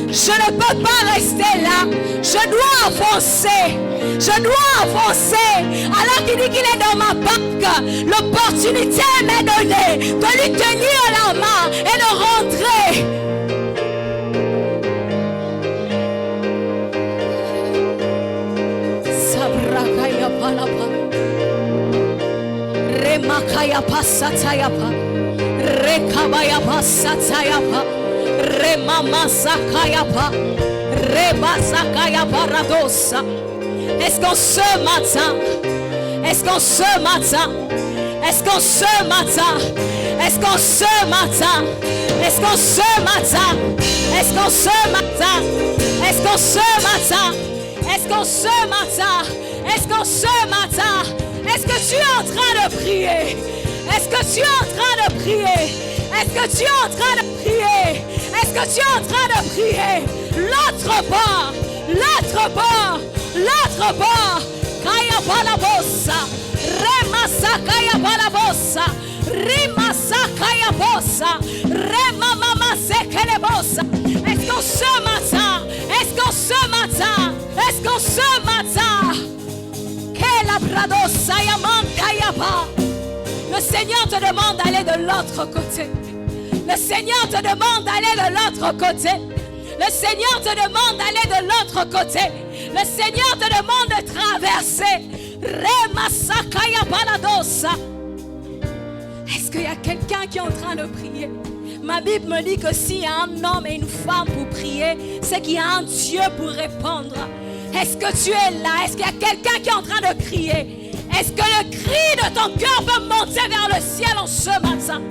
Je ne peux pas rester là. Je dois avancer. Je dois avancer. Alors qu'il dit qu'il est dans ma banque, l'opportunité m'est donnée de lui tenir la main et de rentrer. Remakayapa satayapa. Rekabayapa satayapa. Remama sakayapa. Rebasakayapa radosa. Est-ce qu'en ce matin, est-ce qu'en ce matin, est-ce qu'en ce matin, est-ce qu'en ce matin, est-ce qu'en ce matin, est-ce qu'en ce matin, est-ce qu'en ce matin, est-ce qu'en ce matin, est-ce qu'en ce matin, est-ce que tu es en train de prier? Est-ce que tu es en train de prier? Est-ce que tu es en train de prier? Est-ce que tu es en train de prier? L'autre bord, l'autre bord, l'autre bord. Kaya balabosa, remasa kaya balabosa, rimasa kaya bosa, remama sekelebosa. Est-ce qu'en ce matin, est-ce qu'en ce matin, est-ce qu'en ce matin, le Seigneur te demande d'aller de l'autre côté. Le Seigneur te demande d'aller de l'autre côté. Le Seigneur te demande d'aller de l'autre côté. Le Seigneur te demande de traverser. Est-ce qu'il y a quelqu'un qui est en train de prier? Ma Bible me dit que s'il y a un homme et une femme pour prier, c'est qu'il y a un Dieu pour répondre. Est-ce que tu es là? Est-ce qu'il y a quelqu'un qui est en train de crier? Est-ce que le cri de ton cœur peut monter vers le ciel en ce matin?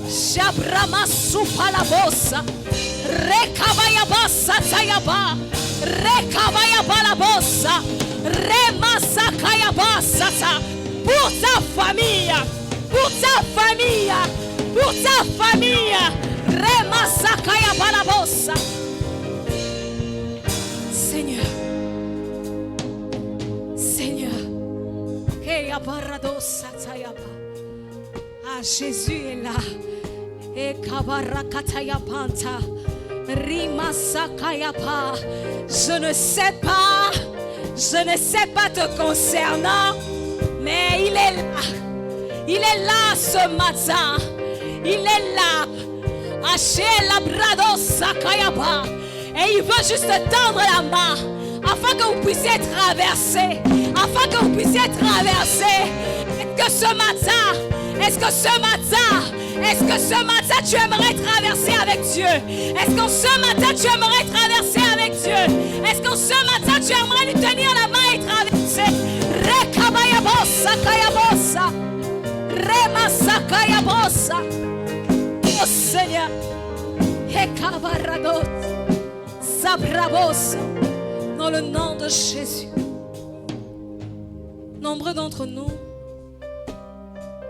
Shabrama soupa la bossa, rekabaya bassa tayaba, rekabaya la bossa, remasa kaya bassa ta. Pour ta famille, pour ta famille, pour ta famille, remasa kaya la bossa. Seigneur, Seigneur, Keya baradosa tayaba. Ah, Jésus est là. Et kabarakataya panta, rimasakaya pa. Je ne sais pas te concernant, mais il est là. Il est là ce matin. Il est là. Haché la bradosa kayaba. Et il veut juste tendre la main afin que vous puissiez traverser. Afin que vous puissiez traverser. Est-ce que ce matin, tu aimerais traverser avec Dieu? Est-ce qu'en ce matin, tu aimerais traverser avec Dieu? Est-ce qu'en ce matin, tu aimerais lui tenir la main et traverser? Rekabaya bossa, kaya bossa. Remasa kaya bossa. Oh Seigneur. Hekabarados. Sabrabos. Dans le nom de Jésus. Nombreux d'entre nous,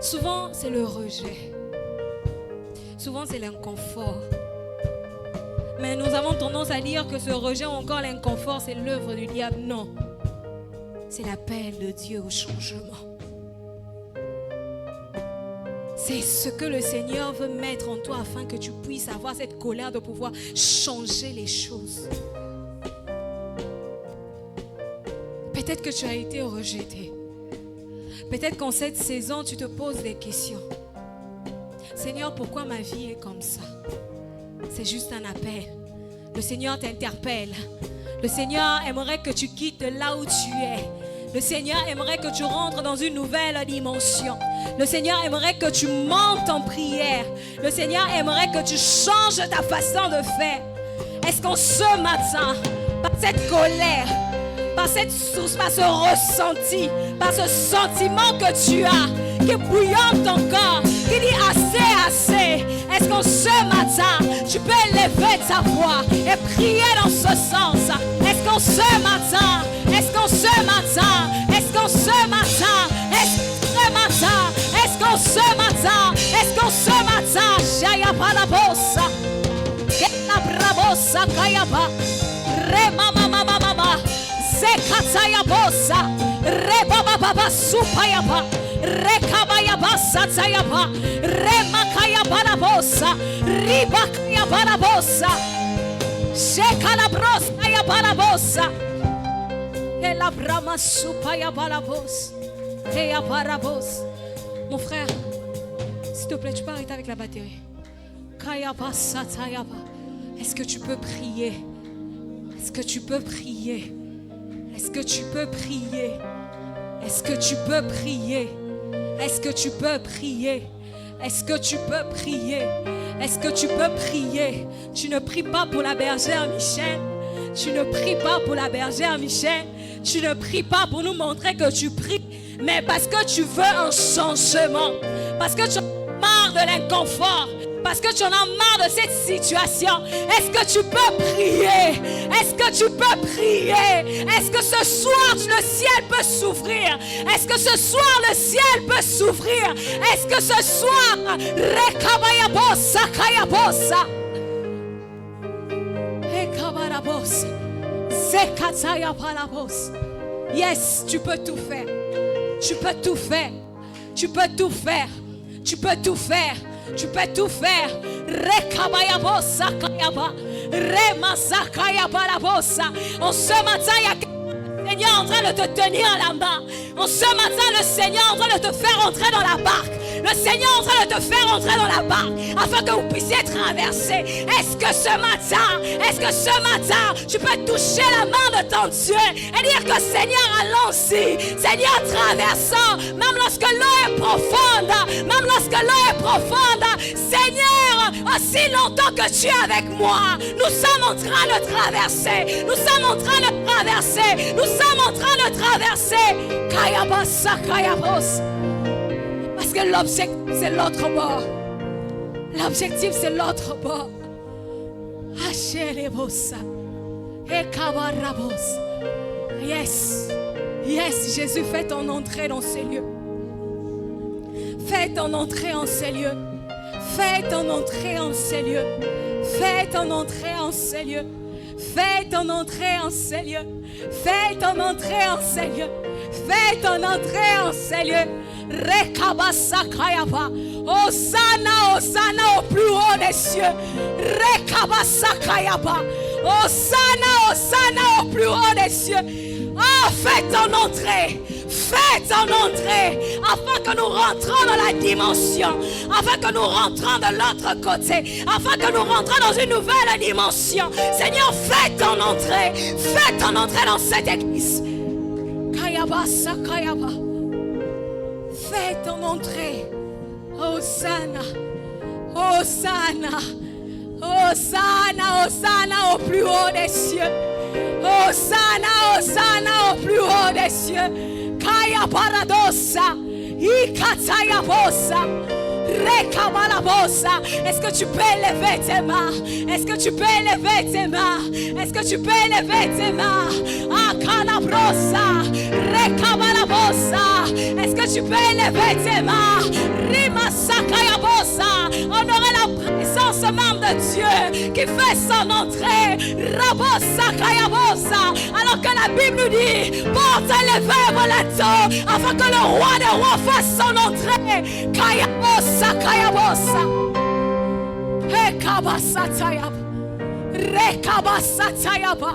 souvent c'est le rejet. Souvent c'est l'inconfort. Mais nous avons tendance à dire que ce rejet ou encore l'inconfort, c'est l'œuvre du diable. Non. C'est l'appel de Dieu au changement. C'est ce que le Seigneur veut mettre en toi afin que tu puisses avoir cette colère de pouvoir changer les choses. Peut-être que tu as été rejeté. Peut-être qu'en cette saison, tu te poses des questions. Seigneur, pourquoi ma vie est comme ça? C'est juste un appel. Le Seigneur t'interpelle. Le Seigneur aimerait que tu quittes là où tu es. Le Seigneur aimerait que tu rentres dans une nouvelle dimension. Le Seigneur aimerait que tu montes en prière. Le Seigneur aimerait que tu changes ta façon de faire. Est-ce qu'en ce matin, par cette colère, par cette source, par ce ressenti, par ce sentiment que tu as, qui bouillonne ton corps, qui dit assez, assez, est-ce qu'en ce matin, tu peux élever ta voix et prier dans ce sens? Est-ce qu'en ce matin, est-ce qu'en ce matin, est-ce qu'en ce matin, est-ce qu'en ce matin, est-ce qu'en ce matin, Shayaba la bossa, Kena brabosa kayaba, Remama mama mama, Zekataya bossa, Rebaba baba supayaba, Rekabayaba satayaba, Remakayaba la bossa, Ribakayaba la bossa, Shekalabrosa yaba la bossa, Ela brama supayaba la bossa. Mon frère, s'il te plaît, tu peux arrêter avec la batterie. Est-ce que tu peux prier? Est-ce que tu peux prier? Est-ce que tu peux prier? Est-ce que tu peux prier? Est-ce que tu peux prier? Est-ce que tu peux prier? Est-ce que tu peux prier? Tu ne pries pas pour la bergère Michel. Tu ne pries pas pour la bergère Michel. Tu ne pries pas pour nous montrer que tu pries, mais parce que tu veux un changement. Parce que tu en as marre de l'inconfort. Parce que tu en as marre de cette situation. Est-ce que tu peux prier? Est-ce que tu peux prier? Est-ce que ce soir le ciel peut s'ouvrir? Est-ce que ce soir le ciel peut s'ouvrir? Est-ce que ce soir Rekabayabosa Kayabosa Rekabarabosa Zekatayapalabos. Yes, tu peux tout faire. Tu peux tout faire. Tu peux tout faire. Tu peux tout faire. Tu peux tout faire. Rekabayabosa Kayaba. Remasakayabalabosa. En ce matin, il y a le Seigneur en train de te tenir à la main. En ce matin, le Seigneur en train de te faire entrer dans la barque. Le Seigneur en train de te faire entrer dans la barque afin que vous puissiez traverser. Est-ce que ce matin, tu peux toucher la main de ton Dieu et dire que Seigneur, allons-y. Seigneur, traversons, même lorsque l'eau est profonde, Seigneur, aussi longtemps que tu es avec moi, nous sommes en train de traverser. Nous sommes en train de traverser. Kayabasa, Kayabos. Parce que l'objectif, c'est l'autre bord. L'objectif, c'est l'autre bord. Hachelebosa. Ekabarabos. Yes. Yes, Jésus, fais ton entrée dans ces lieux. Fais ton entrée en ces lieux. Fais ton entrée en ces lieux. Fais ton entrée en ces lieux. Fais ton entrée en ces lieux. Fais ton entrée en ces lieux. Fais ton entrée en ces lieux. Rekabasakayaba. Hosanna, Hosanna au plus haut des cieux. Rekabasakayaba. Hosanna, Hosanna au plus haut des cieux. Oh, fais ton entrée. Fais ton entrée afin que nous rentrons dans la dimension, afin que nous rentrons de l'autre côté, afin que nous rentrons dans une nouvelle dimension. Seigneur, fais ton entrée dans cette église. Kayaba Sakayaba. Fais ton entrée. Hosanna, Hosanna, Hosanna, Hosanna au plus haut des cieux. Hosanna, Hosanna au plus haut des cieux. Kaya paradosa, ikataya bosa, rekabalabosa. Est-ce que tu peux élever tes mains? Est-ce que tu peux élever tes mains? Est-ce que tu peux élever tes mains? Akalabrosa, rekabalabosa. Est-ce que tu peux élever tes mains? Rimasakaya bosa. Honorer la présence même de Dieu qui fait son entrée. Rabosakaya bosa. Alors que la Bible nous dit, porte les verres là-dedans afin que le roi des rois fasse son entrée. Kayabosa, Kayabosa. Rekabasatayaba. Rekabasatayaba.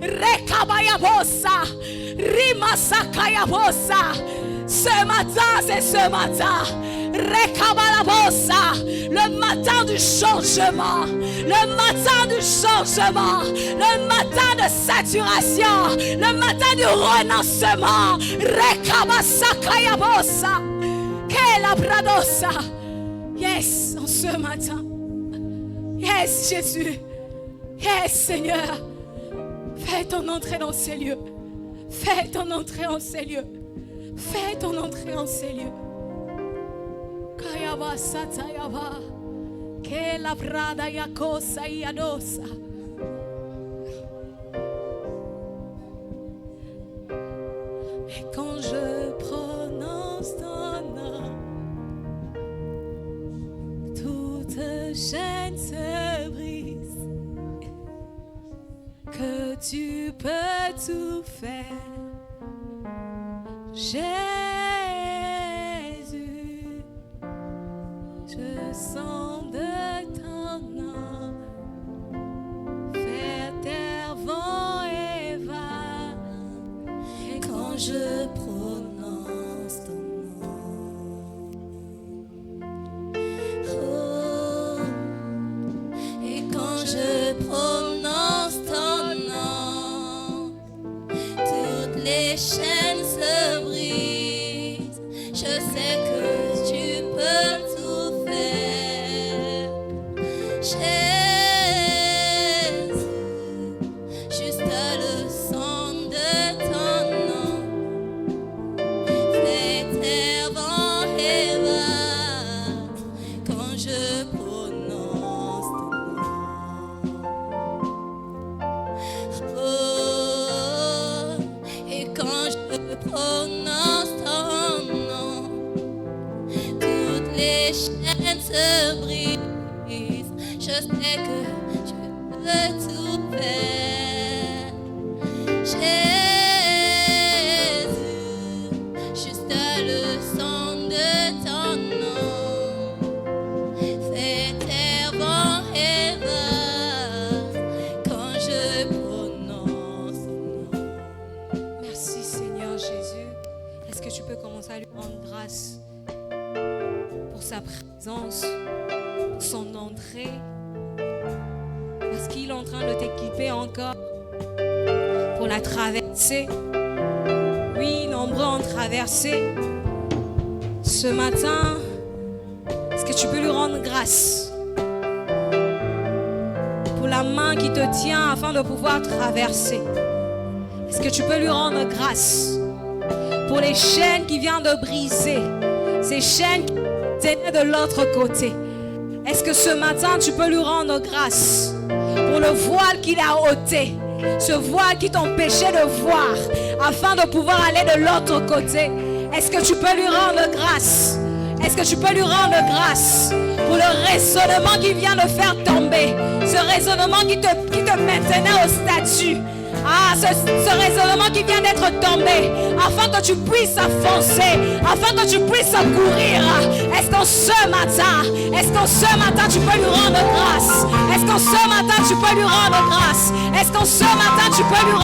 Rekabayabosa. Rimasakayabosa. Ce matin, c'est ce matin. Rekabalabosa. Le matin du changement. Le matin du changement. Le matin de saturation. Le matin du renoncement. Rekabasakayabosa. Kelabradosa. Yes, en ce matin. Yes, Jésus. Yes, Seigneur. Fais ton entrée dans ces lieux. Fais ton entrée en ces lieux. Fais ton entrée en ces lieux. Kayaba satayaba. Kelabrada yakosa yadosa. Et quand je prononce ton nom, toute chaîne se brise. Que tu peux tout faire, Jésus. Je sens de ton nom faire terre, vent et vent. Et quand je prononce ton nom, oh, et quand je prononce ton nom, toutes les chaînes se brisent. Je sais sais que tu peux tout faire. Jésus, juste le son de ton nom fait terre en rêve quand je prononce ton nom. Oh, et quand je prononce ton nom, toutes les chaînes se brisent. Je sais que tu peux tout faire. Jésus, juste le son de ton nom fait terre en rêve quand je prononce ton nom. Merci Seigneur Jésus. Est-ce que tu peux commencer à lui rendre grâce pour sa présence, pour son entrée, parce qu'il est en train de t'équiper encore pour la traversée. Oui, nombreux ont traversé. Ce matin, est-ce que tu peux lui rendre grâce pour la main qui te tient afin de pouvoir traverser? Est-ce que tu peux lui rendre grâce pour les chaînes qui viennent de briser, ces chaînes qui tenaient de l'autre côté? Est-ce que ce matin tu peux lui rendre grâce pour le voile qu'il a ôté, ce voile qui t'empêchait de voir afin de pouvoir aller de l'autre côté? Est-ce que tu peux lui rendre grâce? Est-ce que tu peux lui rendre grâce pour le raisonnement qui vient de faire tomber, ce raisonnement qui te maintenait au statut? Ah, ce raisonnement qui vient d'être tombé, afin que tu puisses avancer, afin que tu puisses courir. Est-ce qu'en ce matin, tu peux lui rendre grâce? Est-ce qu'en ce matin, tu peux lui rendre grâce? Est-ce qu'en ce matin, tu peux lui rendre